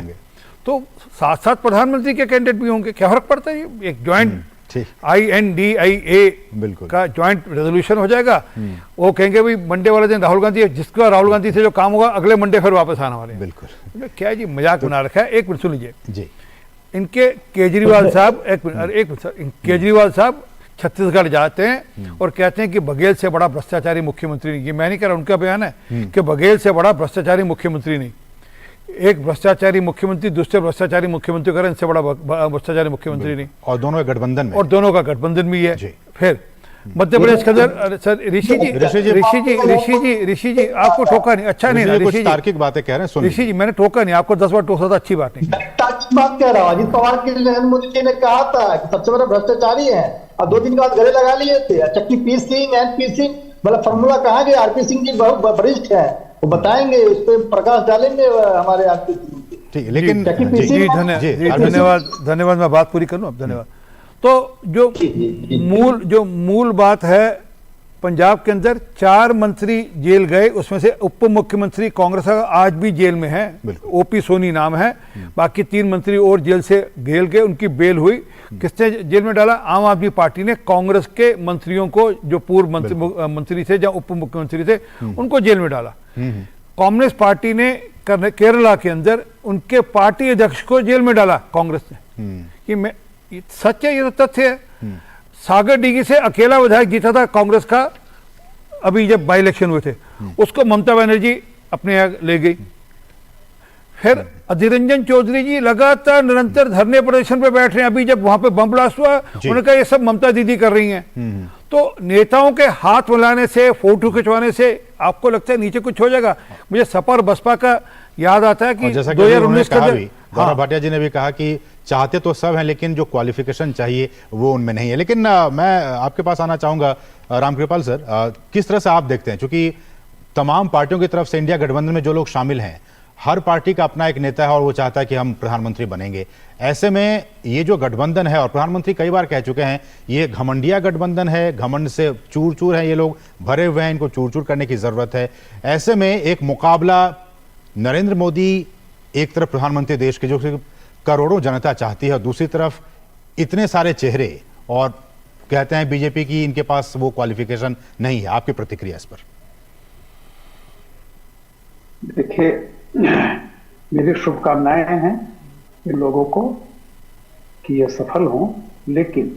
तो 7 प्रधानमंत्री के कैंडिडेट भी होंगे, क्या फर्क पड़ता है। एक ज्वाइंट INDIA का ज्वाइंट रेजोल्यूशन हो जाएगा। वो कहेंगे भाई मंडे वाले दिन राहुल गांधी, जिसका राहुल गांधी से जो काम होगा अगले मंडे फिर वापस आने वाले हैं। बिल्कुल, क्या जी मजाक बना रखा है। एक मिनट सुन लीजिए जी, इनके केजरीवाल साहब, एक मिनट, केजरीवाल साहब छत्तीसगढ़ जाते हैं और कहते हैं कि बघेल से बड़ा भ्रष्टाचारी मुख्यमंत्री नहीं। ये मैं नहीं कह रहा, उनका बयान है कि बघेल से बड़ा भ्रष्टाचारी मुख्यमंत्री नहीं। एक भ्रष्टाचारी मुख्यमंत्री दूसरे भ्रष्टाचारी मुख्यमंत्री करें, इनसे बड़ा भ्रष्टाचारी मुख्यमंत्री नहीं। और दोनों का गठबंधन में, और दोनों का गठबंधन भी है। फिर मध्य प्रदेश के अंदर सर ऋषि जी आपको टोका नहीं, अच्छा नहीं, ऋषि जी तार्किक बातें कह रहे हैं। ऋषि जी मैंने टोका नहीं, आपको 10 बार टोका था, अच्छी बात नहीं। बात कह रहा हूँ, अजित पवार के नरेंद्र मोदी जी ने कहा था कि सबसे बड़ा भ्रष्टाचारी है और 2 दिन के बाद गले लगा लिए थे। चक्की पी सिंह, NP सिंह, मतलब फॉर्मूला कहाँ गया। RP सिंह जी बहुत वरिष्ठ है, वो बताएंगे, उस पर प्रकाश डालेंगे हमारे RP सिंह। ठीक, लेकिन धन्यवाद, मैं बात पूरी कर लूं अब, धन्यवाद। तो जो मूल बात है, पंजाब के अंदर 4 मंत्री जेल गए, उसमें से उप मुख्यमंत्री कांग्रेस का आज भी जेल में है, OP सोनी नाम है। बाकी 3 मंत्री और जेल से जेल गए, उनकी बेल हुई। किसने जेल में डाला? आम आदमी पार्टी ने कांग्रेस के मंत्रियों को, जो पूर्व मंत्री थे या उप मुख्यमंत्री थे, उनको जेल में डाला। कम्युनिस्ट पार्टी ने केरला के अंदर उनके पार्टी अध्यक्ष को जेल में डाला कांग्रेस ने। कि मैं सच है, ये तो तथ्य है। सागर डीगी से अकेला विधायक जीता था कांग्रेस का, अभी जब बाई इलेक्शन हुए थे, उसको ममता बनर्जी अपने यहाँ ले गई। फिर अधीर रंजन चौधरी जी लगातार निरंतर धरने प्रदर्शन पे बैठ रहे हैं। अभी जब वहां पे बम ब्लास्ट हुआ, उन्होंने कहा ये सब ममता दीदी कर रही हैं। तो नेताओं के हाथ मिलाने से, फोटो खिंचवाने से आपको लगता है नीचे कुछ हो जाएगा? मुझे सपा और बसपा का याद आता है कि 2019 का गौरव भाटिया जी ने भी कहा कि चाहते तो सब हैं, लेकिन जो क्वालिफिकेशन चाहिए वो उनमें नहीं है। लेकिन मैं आपके पास आना चाहूंगा रामकृपाल सर, किस तरह से आप देखते हैं, क्योंकि तमाम पार्टियों की तरफ से इंडिया गठबंधन में जो लोग शामिल हैं, हर पार्टी का अपना एक नेता है और वो चाहता है कि हम प्रधानमंत्री बनेंगे। ऐसे में ये जो गठबंधन है, और प्रधानमंत्री कई बार कह चुके हैं, ये घमंडिया गठबंधन है, घमंड से चूर चूर है, ये लोग भरे हुए हैं, इनको चूर चूर करने की जरूरत है। ऐसे में एक मुकाबला, नरेंद्र मोदी एक तरफ प्रधानमंत्री देश के, जो करोड़ों जनता चाहती है, और दूसरी तरफ इतने सारे चेहरे, और कहते हैं बीजेपी की इनके पास वो क्वालिफिकेशन नहीं है। आपकी प्रतिक्रिया इस पर? देखिए, मेरी शुभकामनाएं हैं इन लोगों को कि ये सफल हों, लेकिन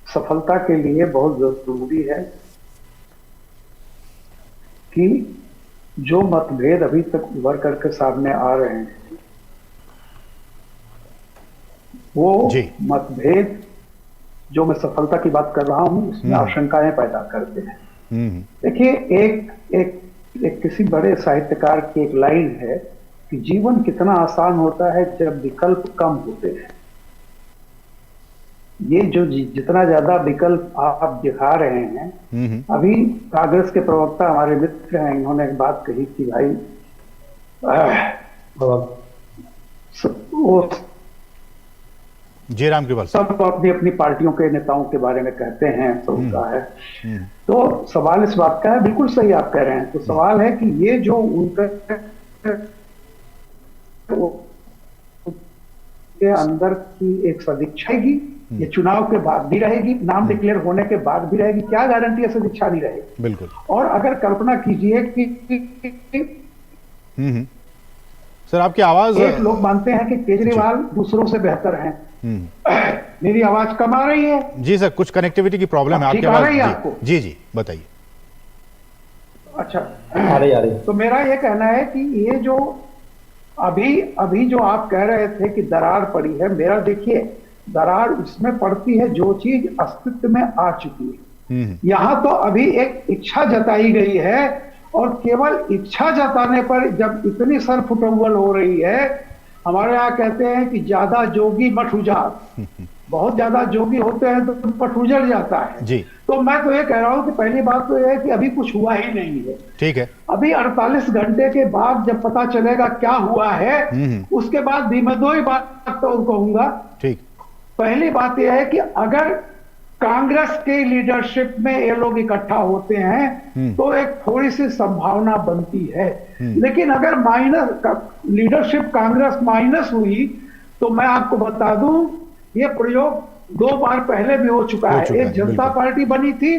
सफलता के लिए बहुत जरूरी है कि जो मतभेद अभी तक उभर करके सामने आ रहे हैं, वो मतभेद, जो मैं सफलता की बात कर रहा हूं, उसमें आशंकाएं पैदा करते हैं। देखिए, एक किसी बड़े साहित्यकार की एक लाइन है कि जीवन कितना आसान होता है जब विकल्प कम होते हैं। ये जो जितना ज्यादा विकल्प आप दिखा रहे हैं, अभी कांग्रेस के प्रवक्ता हमारे मित्र हैं, इन्होंने एक बात कही कि भाई वो जी रामकृपाल सब अपनी अपनी पार्टियों के नेताओं के बारे में कहते हैं, तो उनका है। तो सवाल इस बात का है, बिल्कुल सही आप कह रहे हैं। तो सवाल है कि ये जो उनके अंदर की एक सदिच्छा है, ये चुनाव के बाद भी रहेगी, नाम डिक्लेयर होने के बाद भी रहेगी, क्या गारंटी है सदिच्छा नहीं रहेगी? बिल्कुल। और अगर कल्पना कीजिए कि सर आपकी आवाज, एक लोग मानते हैं कि केजरीवाल दूसरों से बेहतर हैं। मेरी आवाज कम आ रही है? जी सर, कुछ कनेक्टिविटी की प्रॉब्लम है आपकी आवाज। आपको जी जी बताइए। अच्छा, आ रही। तो मेरा ये कहना है कि ये जो अभी जो आप कह रहे थे कि दरार पड़ी है, मेरा देखिए, दरार उसमें पड़ती है जो चीज अस्तित्व में आ चुकी है। यहां तो अभी एक इच्छा जताई गई है, और केवल इच्छा जताने पर जब इतनी सरफुटौल हो रही है, हमारे यहाँ कहते हैं कि ज्यादा जोगी मठ उजाड़, बहुत ज्यादा जोगी होते हैं तो मठ उजड़ जाता है जी। तो मैं तो ये कह रहा हूँ कि पहली बात तो यह है कि अभी कुछ हुआ ही नहीं है। ठीक है। अभी 48 घंटे के बाद जब पता चलेगा क्या हुआ है, उसके बाद भी मैं दो ही बात तो कहूंगा। ठीक। पहली बात यह है कि अगर कांग्रेस के लीडरशिप में ये लोग इकट्ठा होते हैं तो एक थोड़ी सी संभावना बनती है, लेकिन अगर लीडरशिप कांग्रेस माइनस हुई तो मैं आपको बता दूं, ये प्रयोग 2 बार पहले भी हो चुका है। एक जनता पार्टी बनी थी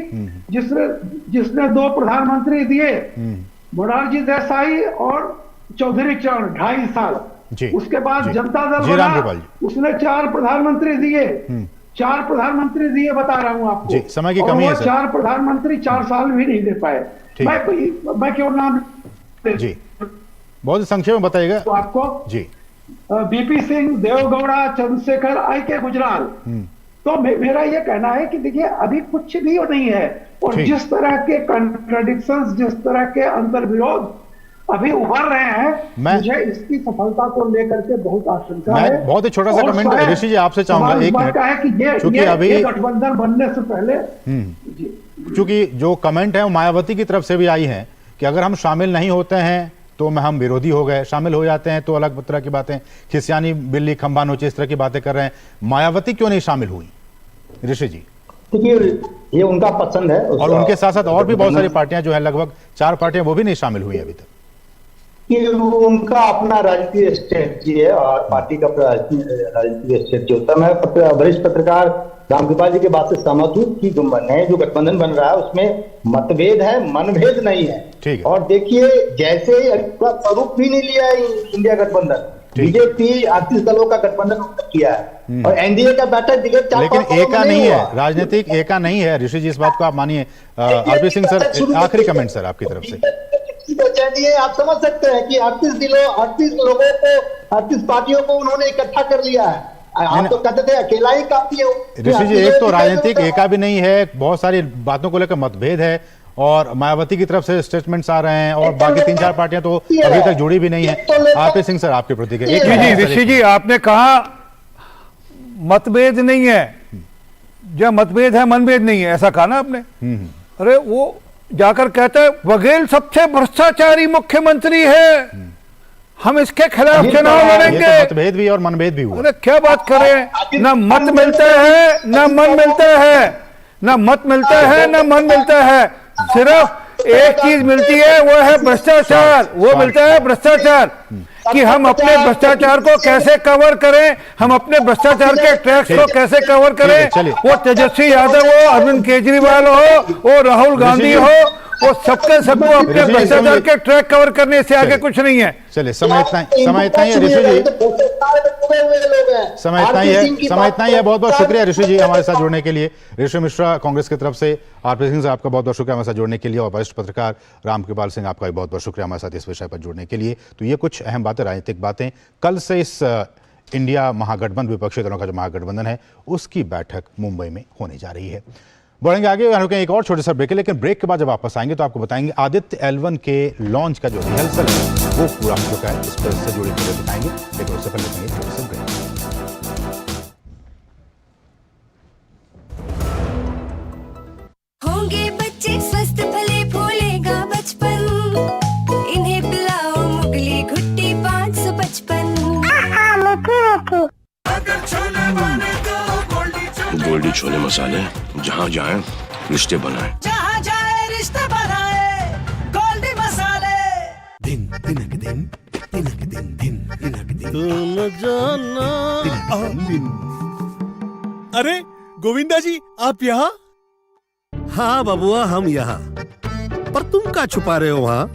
जिसने 2 प्रधानमंत्री दिए, मोरारजी देसाई और चौधरी चरण, 2.5 साल। उसके बाद जनता दल बना, उसने 4 प्रधानमंत्री दिए, 4 प्रधानमंत्री दिए, बता रहा हूं आपको। जी, समय की कमी है सर। 4 प्रधानमंत्री 4 साल भी नहीं दे पाए। मैं क्यों नाम जी बहुत संक्षेप में बताइएगा तो आपको। जी, बीपी सिंह, देवगौड़ा, चंद्रशेखर, आई.के. गुजराल। तो मेरा ये कहना है कि देखिए अभी कुछ भी नहीं है, और जिस तरह के कॉन्ट्रडिक्शंस, जिस तरह के अंतर्विरोध अभी उभर रहे हैं, मुझे इसकी सफलता को लेकर के बहुत आशंका है। बहुत ही छोटा सा कमेंट ऋषि जी आपसे चाहूंगा, 1 मिनट, क्योंकि अभी गठबंधन बनने से पहले क्योंकि जो कमेंट है वो मायावती की तरफ से भी आई है कि अगर हम शामिल नहीं होते हैं तो हम विरोधी हो गए, शामिल हो जाते हैं तो अलग तरह की बातें, खिसियानी बिल्ली खंबा नोचे, इस तरह की बातें कर रहे हैं। मायावती क्यों नहीं शामिल हुई ऋषि जी? देखिए, ये उनका पसंद है, और उनके साथ साथ और भी बहुत सारी पार्टियां जो है, लगभग 4 पार्टियां, वो भी नहीं शामिल हुई अभी तक। कि उनका अपना राजनीतिक स्ट्रेटजी है और पार्टी का राजनीतिक स्ट्रेटजी होता है। मैं वरिष्ठ पत्रकार रामकृपाल जी के बात से सहमत हूँ कि जो नए जो गठबंधन बन रहा है उसमें मतभेद है, मनभेद नहीं है। और देखिए जैसे स्वरूप भी नहीं लिया है इंडिया गठबंधन, बीजेपी 38 दलों का गठबंधन किया है और एनडीए का बैठक लेकिन एका नहीं है, राजनीतिक एका नहीं है। ऋषि जी इस बात को आप मानिए। आरपी सिंह सर, आखिरी कमेंट सर आपकी तरफ से। आप समझ सकते हैं कि 38 लोगों को, 38 पार्टियों को उन्होंने इकट्ठा कर लिया है। आप तो कहते थे अकेला ही काफी है। ऋषि जी, एक तो राजनीतिक एका भी नहीं है, बहुत सारी बातों को लेकर मतभेद है और मायावती की तरफ से स्टेटमेंट्स आ रहे हैं और बाकी 3-4 पार्टियां तो अभी तक जुड़ी भी नहीं है। आरपी सिंह सर आपके प्रति जी ऋषि जी, आपने कहा मतभेद नहीं है, जब मतभेद है मनभेद नहीं है, ऐसा कहा ना आपने। अरे वो जाकर कहते हैं बघेल सबसे भ्रष्टाचारी मुख्यमंत्री है, हम इसके खिलाफ चुनाव लड़ेंगे। तो मतभेद भी और मनभेद भी हुआ। अरे क्या बात करें, ना मत मिलते हैं ना मन मिलते हैं, ना मत मिलता है ना मन मिलता है, सिर्फ एक चीज मिलती है वो है भ्रष्टाचार। वो मिलता है भ्रष्टाचार कि हम अपने भ्रष्टाचार को कैसे कवर करें, हम अपने भ्रष्टाचार के ट्रैक्स को कैसे कवर करें। वो तेजस्वी यादव हो, अरविंद केजरीवाल हो, वो राहुल गांधी हो, वो सबके सबको अपने भ्रष्टाचार के ट्रैक कवर करने से आगे कुछ नहीं है। चलिए समय इतना ही है ऋषि जी, समय इतना ही है। बहुत बहुत शुक्रिया ऋषि जी हमारे साथ जुड़ने के लिए। ऋषि मिश्रा कांग्रेस की तरफ से, आरपी सिंह से आपका बहुत बहुत शुक्रिया हमारे साथ जुड़ने के लिए और वरिष्ठ पत्रकार रामकृपाल सिंह आपका भी बहुत बहुत शुक्रिया हमारे साथ इस विषय पर जुड़ने के लिए। तो ये कुछ अहम बातें, राजनीतिक बातें। कल से इस इंडिया महागठबंधन, विपक्षी दलों का जो महागठबंधन है उसकी बैठक मुंबई में होने जा रही है। बढ़ेंगे आगे, रुकें एक और छोटे सा ब्रेक है, लेकिन ब्रेक के बाद जब वापस आएंगे तो आपको बताएंगे आदित्य L1 के लॉन्च का जो रिहर्सल है वो पूरा हो चुका है। इस पर से जुड़ी खबरें बताएंगे, लेकिन उससे पहले लेंगे छोटे से ब्रेक। होंगे बच्चे स्वस्थ भले फूलेगा बचपन, इन्हें पिलाओ मुगली घुट्टी 555। गोल्डी छोले मसाले, जहाँ जाए रिश्ते बनाए, जहाँ जाए रिश्ते बनाए, गोल्डी मसाले। दिन तिनक दिन तिनक दिन दिन तिनक दिन तुम जाना दिन। अरे गोविंदा जी, आप यहाँ? हाँ बबुआ, हम यहाँ, पर तुम क्या छुपा रहे हो वहाँ?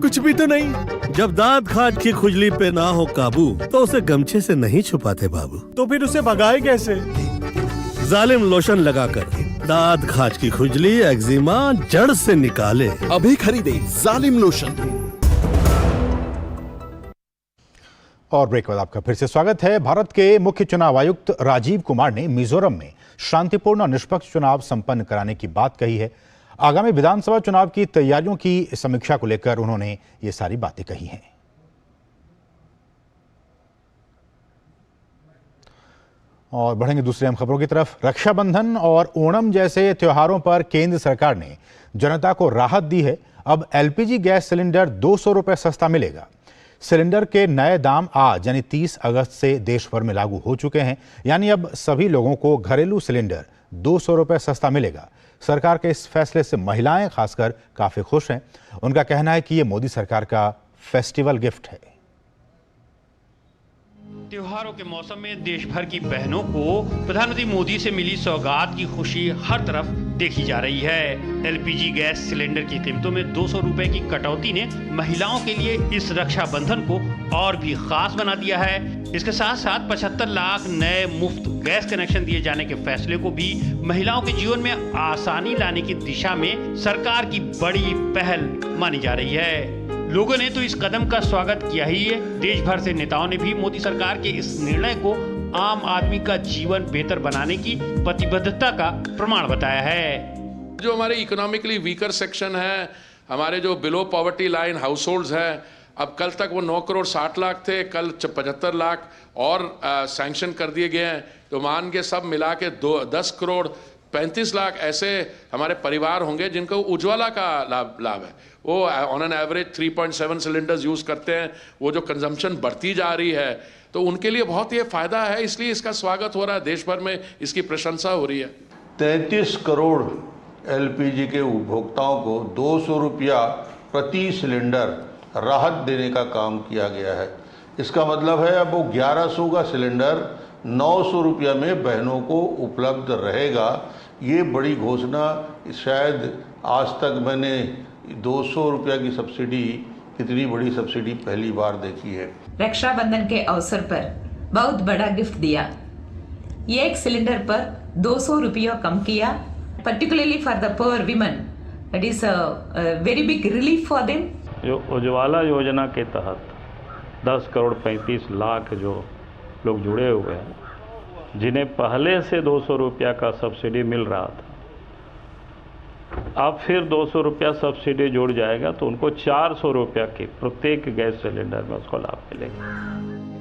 कुछ भी तो नहीं। जब दांत खाज की खुजली पे ना हो काबू तो उसे गमछे से नहीं छुपाते बाबू। तो फिर उसे भगाए कैसे? जालिम लोशन लगाकर दांत खाज की खुजली, एक्जिमा जड़ से निकाले। अभी खरीदे जालिम लोशन। और ब्रेक के बाद आपका फिर से स्वागत है। भारत के मुख्य चुनाव आयुक्त राजीव कुमार ने मिजोरम में शांतिपूर्ण और निष्पक्ष चुनाव संपन्न कराने की बात कही है। आगामी विधानसभा चुनाव की तैयारियों की समीक्षा को लेकर उन्होंने ये सारी बातें कही हैं। और बढ़ेंगे दूसरी अहम खबरों की तरफ। रक्षाबंधन और ओणम जैसे त्योहारों पर केंद्र सरकार ने जनता को राहत दी है। अब एलपीजी गैस सिलेंडर 200 रुपए सस्ता मिलेगा। सिलेंडर के नए दाम आज यानी 30 अगस्त से देश भर में लागू हो चुके हैं। यानी अब सभी लोगों को घरेलू सिलेंडर 200 रुपए सस्ता मिलेगा। सरकार के इस फैसले से महिलाएं खासकर काफी खुश हैं। उनका कहना है कि ये मोदी सरकार का फेस्टिवल गिफ्ट है। त्योहारों के मौसम में देश भर की बहनों को प्रधानमंत्री मोदी से मिली सौगात की खुशी हर तरफ देखी जा रही है। एलपीजी गैस सिलेंडर की कीमतों में 200 रुपए की कटौती ने महिलाओं के लिए इस रक्षाबंधन को और भी खास बना दिया है। इसके साथ साथ 75 लाख नए मुफ्त गैस कनेक्शन दिए जाने के फैसले को भी महिलाओं के जीवन में आसानी लाने की दिशा में सरकार की बड़ी पहल मानी जा रही है। लोगों ने तो इस कदम का स्वागत किया ही है। देश भर से नेताओं ने भी मोदी सरकार के इस निर्णय को आम आदमी का जीवन बेहतर बनाने की प्रतिबद्धता का प्रमाण बताया है। जो हमारे इकोनॉमिकली वीकर सेक्शन है, हमारे जो below poverty line house holds हैं, अब कल तक वो 9 करोड़ 60 लाख थे, कल 75 लाख और सैंक्शन कर दिए गए हैं। तो मान के सब मिला के 10 करोड़ 35 लाख ऐसे हमारे परिवार होंगे जिनको उज्ज्वला का लाभ है। वो on an average 3.7 cylinders use करते हैं। वो जो कंजम्पशन बढ़ती जा रही है तो उनके लिए बहुत ही फ़ायदा है, इसलिए इसका स्वागत हो रहा है। देश भर में इसकी प्रशंसा हो रही है। 33 करोड़ एलपीजी के उपभोक्ताओं को 200 रुपया प्रति सिलेंडर राहत देने का काम किया गया है। इसका मतलब है अब वो 1100 का सिलेंडर 900 रुपया में बहनों को उपलब्ध रहेगा। ये बड़ी घोषणा शायद आज तक मैंने 200 रुपया की सब्सिडी, इतनी बड़ी सब्सिडी पहली बार देखी है। रक्षाबंधन के अवसर पर बहुत बड़ा गिफ्ट दिया। एक सिलेंडर पर 200 रुपया कम किया, particularly for the poor women. That is a very big relief for them. जो उज्ज्वला योजना के तहत 10 करोड़ 35 लाख जो लोग जुड़े हुए हैं, जिन्हें पहले से 200 रुपया का सब्सिडी मिल रहा था, अब फिर 200 रुपया सब्सिडी जुड़ जाएगा तो उनको 400 रुपया की प्रत्येक गैस सिलेंडर में उसको लाभ मिलेगा।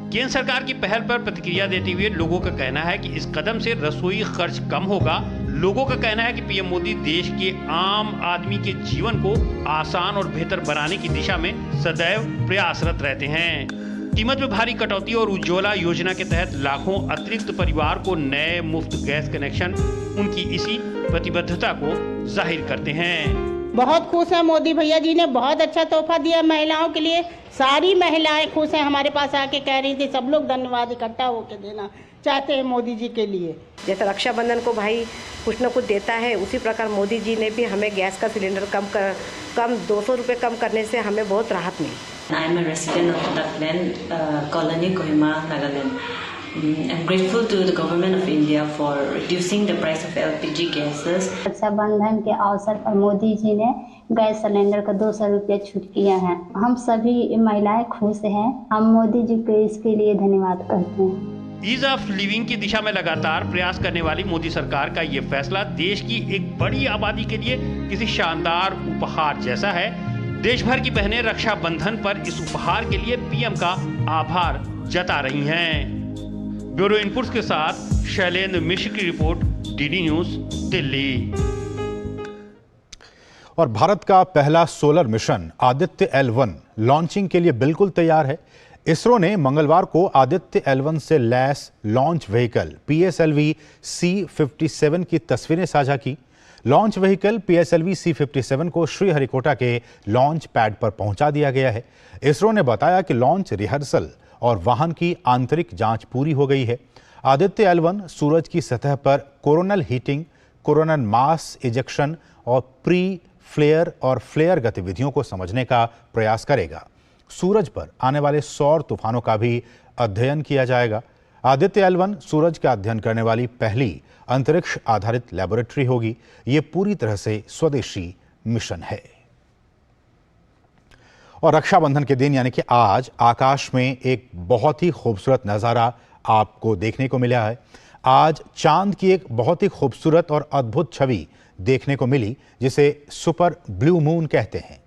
केंद्र सरकार की पहल पर प्रतिक्रिया देते हुए लोगों का कहना है कि इस कदम से रसोई खर्च कम होगा। लोगों का कहना है कि पीएम मोदी देश के आम आदमी के जीवन को आसान और बेहतर बनाने की दिशा में सदैव प्रयासरत रहते हैं। कीमत में भारी कटौती और उज्ज्वला योजना के तहत लाखों अतिरिक्त परिवार को नए मुफ्त गैस कनेक्शन उनकी इसी प्रतिबद्धता को जाहिर करते हैं। बहुत खुश है, मोदी भैया जी ने बहुत अच्छा तोहफा दिया महिलाओं के लिए। सारी महिलाएं खुश हैं, हमारे पास आके कह रही थी सब लोग धन्यवाद इकट्ठा होके देना चाहते हैं मोदी जी के लिए। जैसे रक्षाबंधन को भाई कुछ न कुछ देता है, उसी प्रकार मोदी जी ने भी हमें गैस का सिलेंडर कम 200 रुपये कम करने से हमें बहुत राहत मिली। I am a resident of Duckland colony, Kohima, Nagaland. I'm grateful to the government of India for reducing the price of LPG gases. Rakshabandhan के अवसर पर मोदी जी ने गैस सिलेंडर का 200 रुपया छूट किया है। हम सभी महिलाएं खुश हैं। हम मोदी जी को इसके लिए धन्यवाद करते हैं। ईज ऑफ लिविंग की दिशा में लगातार प्रयास करने वाली मोदी सरकार का ये फैसला देश की एक बड़ी आबादी के लिए किसी शानदार उपहार जैसा है। देश भर की बहनें रक्षाबंधन पर इस उपहार के लिए पीएम का आभार जता रही हैं। ब्यूरो इनपुट्स के साथ शैलेंद्र मिश्र की रिपोर्ट, डीडी न्यूज, दिल्ली। और भारत का पहला solar mission Aditya L1 launching के लिए बिल्कुल तैयार है। इसरो ने मंगलवार को आदित्य L1 से lace launch vehicle PSLV C57 की तस्वीरें साझा की। लॉन्च व्हीकल PSLV C57 को श्रीहरिकोटा के लॉन्च पैड पर पहुंचा दिया गया है। इसरो ने बताया कि लॉन्च रिहर्सल और वाहन की आंतरिक जांच पूरी हो गई है। आदित्य L1 सूरज की सतह पर coronal heating, coronal mass ejection और प्री फ्लेयर और फ्लेयर गतिविधियों को समझने का प्रयास करेगा। सूरज पर आने वाले सौर तूफानों का भी अध्ययन किया जाएगा। आदित्य L1 सूरज का अध्ययन करने वाली पहली अंतरिक्ष आधारित लैबोरेटरी होगी। ये पूरी तरह से स्वदेशी मिशन है। और रक्षाबंधन के दिन यानी कि आज आकाश में एक बहुत ही खूबसूरत नज़ारा आपको देखने को मिला है। आज चांद की एक बहुत ही खूबसूरत और अद्भुत छवि देखने को मिली, जिसे सुपर ब्लू मून कहते हैं।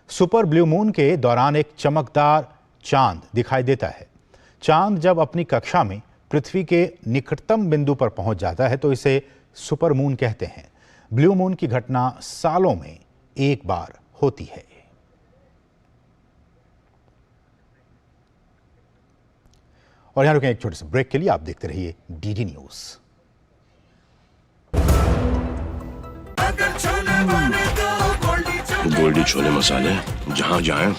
सुपर ब्लू मून के दौरान एक चमकदार चांद दिखाई देता है। चांद जब अपनी कक्षा में पृथ्वी के निकटतम बिंदु पर पहुंच जाता है तो इसे सुपर मून कहते हैं। ब्लू मून की घटना सालों में एक बार होती है। और यहां रुकें एक छोटे से ब्रेक के लिए। आप देखते रहिए डीडी न्यूज। गोल्डी छोले मसाले, जहाँ जाए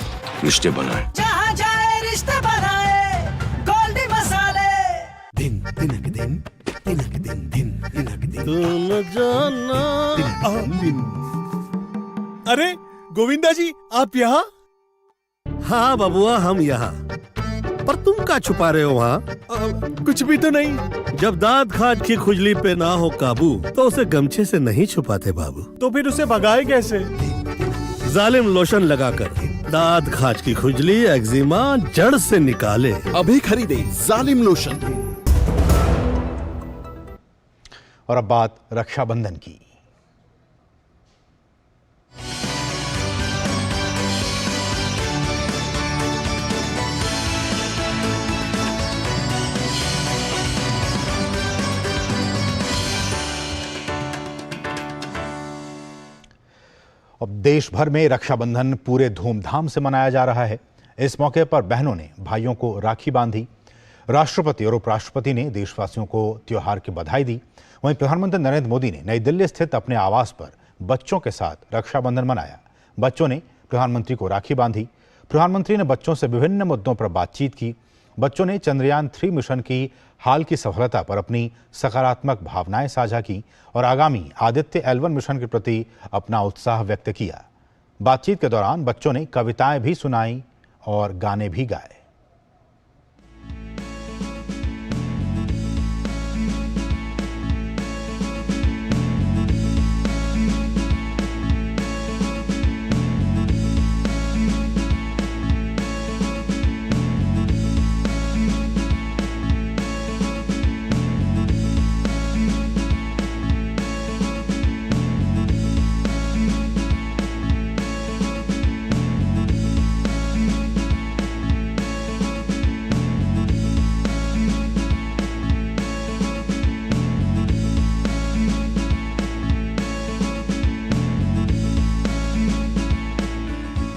रिश्ते बनाए। जहाँ जाए रिश्ते बनाए, गोल्डी मसाले। दिन तिनक दिन तिनक दिन दिन तिनक दिन तुम जाना। अरे गोविंदा जी, आप यहाँ? हाँ बबुआ, हम यहाँ। पर तुम क्या छुपा रहे हो वहाँ? कुछ भी तो नहीं। जब दांत खाज की खुजली पे ना हो काबू तो उसे गमछे से नहीं छुपाते बाबू। तो फिर उसे भगाए कैसे? जालिम लोशन लगाकर दांत खाज की खुजली एक्जिमा जड़ से निकाले। अभी खरीदे जालिम लोशन। और अब बात रक्षाबंधन की। अब देश भर में रक्षाबंधन पूरे धूमधाम से मनाया जा रहा है। इस मौके पर बहनों ने भाइयों को राखी बांधी। राष्ट्रपति और उपराष्ट्रपति ने देशवासियों को त्योहार की बधाई दी। वहीं प्रधानमंत्री नरेंद्र मोदी ने नई दिल्ली स्थित अपने आवास पर बच्चों के साथ रक्षाबंधन मनाया। बच्चों ने प्रधानमंत्री को राखी बांधी। प्रधानमंत्री ने बच्चों से विभिन्न मुद्दों पर बातचीत की। बच्चों ने चंद्रयान 3 मिशन की हाल की सफलता पर अपनी सकारात्मक भावनाएं साझा की और आगामी आदित्य L1 मिशन के प्रति अपना उत्साह व्यक्त किया। बातचीत के दौरान बच्चों ने कविताएं भी सुनाई और गाने भी गाए।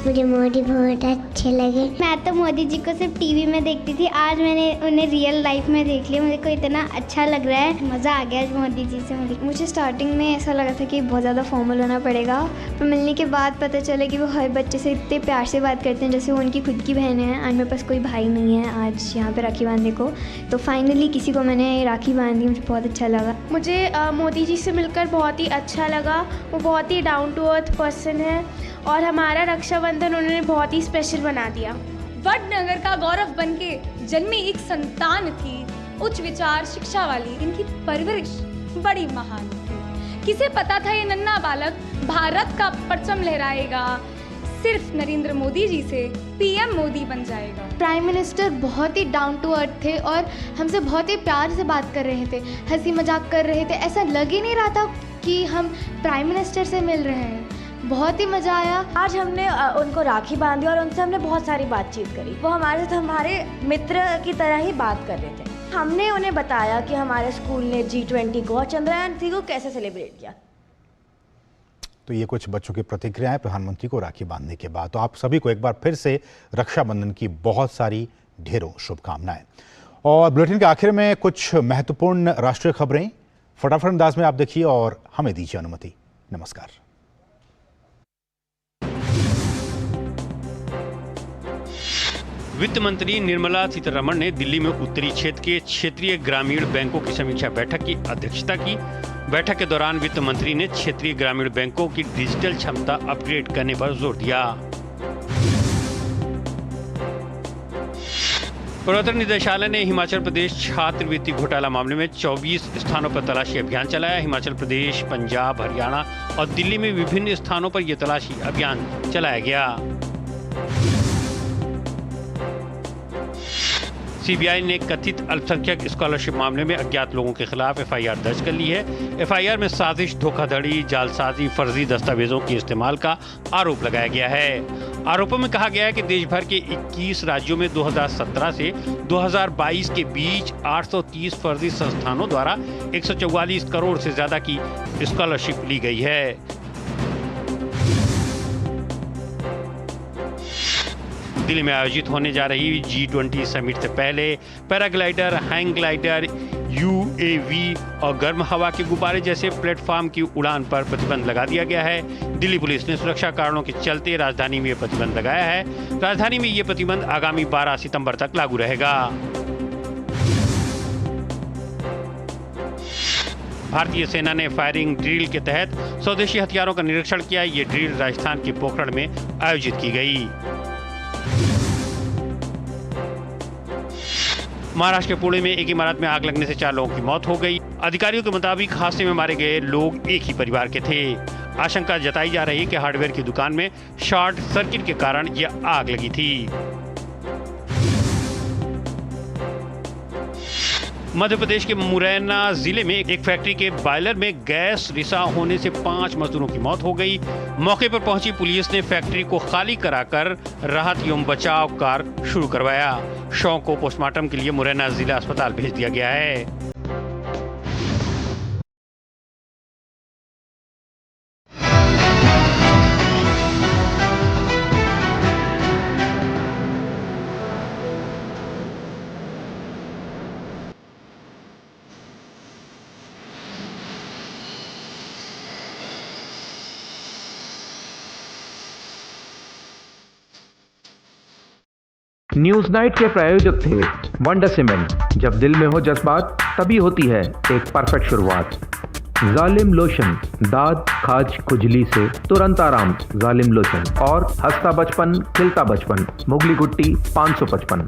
मुझे मोदी बहुत अच्छे लगे। मैं तो मोदी जी को सिर्फ टीवी में देखती थी, आज मैंने उन्हें रियल लाइफ में देख लिया। मुझे को इतना अच्छा लग रहा है, मज़ा आ गया आज मोदी जी से मिलकर। मुझे स्टार्टिंग में ऐसा लगा था कि बहुत ज़्यादा फॉर्मल होना पड़ेगा, पर मिलने के बाद पता चला कि वो हर बच्चे से इतने प्यार से बात करते हैं जैसे वो उनकी खुद की बहनें हैं। आज मेरे पास कोई भाई नहीं है आज यहाँ पर राखी बांधने को, तो फाइनली किसी को मैंने राखी बांधी, मुझे बहुत अच्छा लगा। मुझे मोदी जी से मिलकर बहुत ही अच्छा लगा। वो बहुत ही डाउन टू अर्थ पर्सन है और हमारा रक्षाबंधन उन्होंने बहुत ही स्पेशल बना दिया। वडनगर का गौरव बनके जन्मी एक संतान थी, उच्च विचार शिक्षा वाली। इनकी परवरिश बड़ी महान थी। किसे पता था ये नन्हा बालक भारत का परचम लहराएगा, सिर्फ नरेंद्र मोदी जी से पीएम मोदी बन जाएगा। प्राइम मिनिस्टर बहुत ही डाउन टू अर्थ थे और हमसे बहुत ही प्यार से बात कर रहे थे, हंसी मजाक कर रहे थे। ऐसा लग ही नहीं रहा था कि हम प्राइम मिनिस्टर से मिल रहे हैं। बहुत ही मज़ा आया। आज हमने उनको राखी बांधी और उनसे हमने बहुत सारी बातचीत करी। वो हमारे साथ हमारे मित्र की तरह ही बात कर रहे थे। हमने उन्हें बताया कि हमारे स्कूल ने G20 को और चंद्रयान 3 को कैसे सेलिब्रेट किया। तो ये कुछ बच्चों की प्रतिक्रियाएं प्रधानमंत्री को राखी बांधने के बाद। तो आप सभी को एक बार फिर से रक्षाबंधन की बहुत सारी ढेरों शुभकामनाएं। और बुलेटिन के आखिर में कुछ महत्वपूर्ण राष्ट्रीय खबरें फटाफट अंदाज में आप देखिए और हमें दीजिए अनुमति। नमस्कार। वित्त मंत्री निर्मला सीतारमण ने दिल्ली में उत्तरी क्षेत्र के क्षेत्रीय ग्रामीण बैंकों की समीक्षा बैठक की अध्यक्षता की। बैठक के दौरान वित्त मंत्री ने क्षेत्रीय ग्रामीण बैंकों की डिजिटल क्षमता अपग्रेड करने पर जोर दिया। प्रवर्तन निदेशालय ने हिमाचल प्रदेश छात्रवृत्ति घोटाला मामले में 24 स्थानों पर तलाशी अभियान चलाया। हिमाचल प्रदेश, पंजाब, हरियाणा और दिल्ली में विभिन्न स्थानों पर यह तलाशी अभियान चलाया गया। सीबीआई ने कथित अल्पसंख्यक स्कॉलरशिप मामले में अज्ञात लोगों के खिलाफ एफआईआर दर्ज कर ली है। एफआईआर में साजिश, धोखाधड़ी, जालसाजी, फर्जी दस्तावेजों के इस्तेमाल का आरोप लगाया गया है। आरोपों में कहा गया है कि देश भर के 21 राज्यों में 2017 से 2022 के बीच 830 फर्जी संस्थानों द्वारा 144 करोड़ से ज्यादा की स्कॉलरशिप ली गई है। दिल्ली में आयोजित होने जा रही G20 समिट से पहले पैराग्लाइडर, हैंग ग्लाइडर, UAV और गर्म हवा के गुब्बारे जैसे प्लेटफॉर्म की उड़ान पर प्रतिबंध लगा दिया गया है। दिल्ली पुलिस ने सुरक्षा कारणों के चलते राजधानी में यह प्रतिबंध लगाया है। राजधानी में यह प्रतिबंध आगामी 12 सितंबर तक लागू रहेगा। भारतीय सेना ने फायरिंग ड्रिल के तहत स्वदेशी हथियारों का निरीक्षण किया। ये ड्रिल राजस्थान के पोखरण में आयोजित की गई। महाराष्ट्र के पुणे में एक इमारत में आग लगने से 4 लोगों की मौत हो गई। अधिकारियों के मुताबिक हादसे में मारे गए लोग एक ही परिवार के थे। आशंका जताई जा रही है कि हार्डवेयर की दुकान में शॉर्ट सर्किट के कारण यह आग लगी थी। मध्य प्रदेश के मुरैना जिले में एक फैक्ट्री के बॉयलर में गैस रिसा होने से 5 मजदूरों की मौत हो गई। मौके पर पहुंची पुलिस ने फैक्ट्री को खाली कराकर राहत एवं बचाव कार्य शुरू करवाया। शव को पोस्टमार्टम के लिए मुरैना जिला अस्पताल भेज दिया गया है। न्यूज नाइट के प्रायोजक थे वंडर सीमेंट। जब दिल में हो जज्बात तभी होती है एक परफेक्ट शुरुआत। जालिम लोशन, दाद खाज खुजली से तुरंत आराम। जालिम लोशन और हंसता बचपन खिलता बचपन, मुगली गुट्टी 555।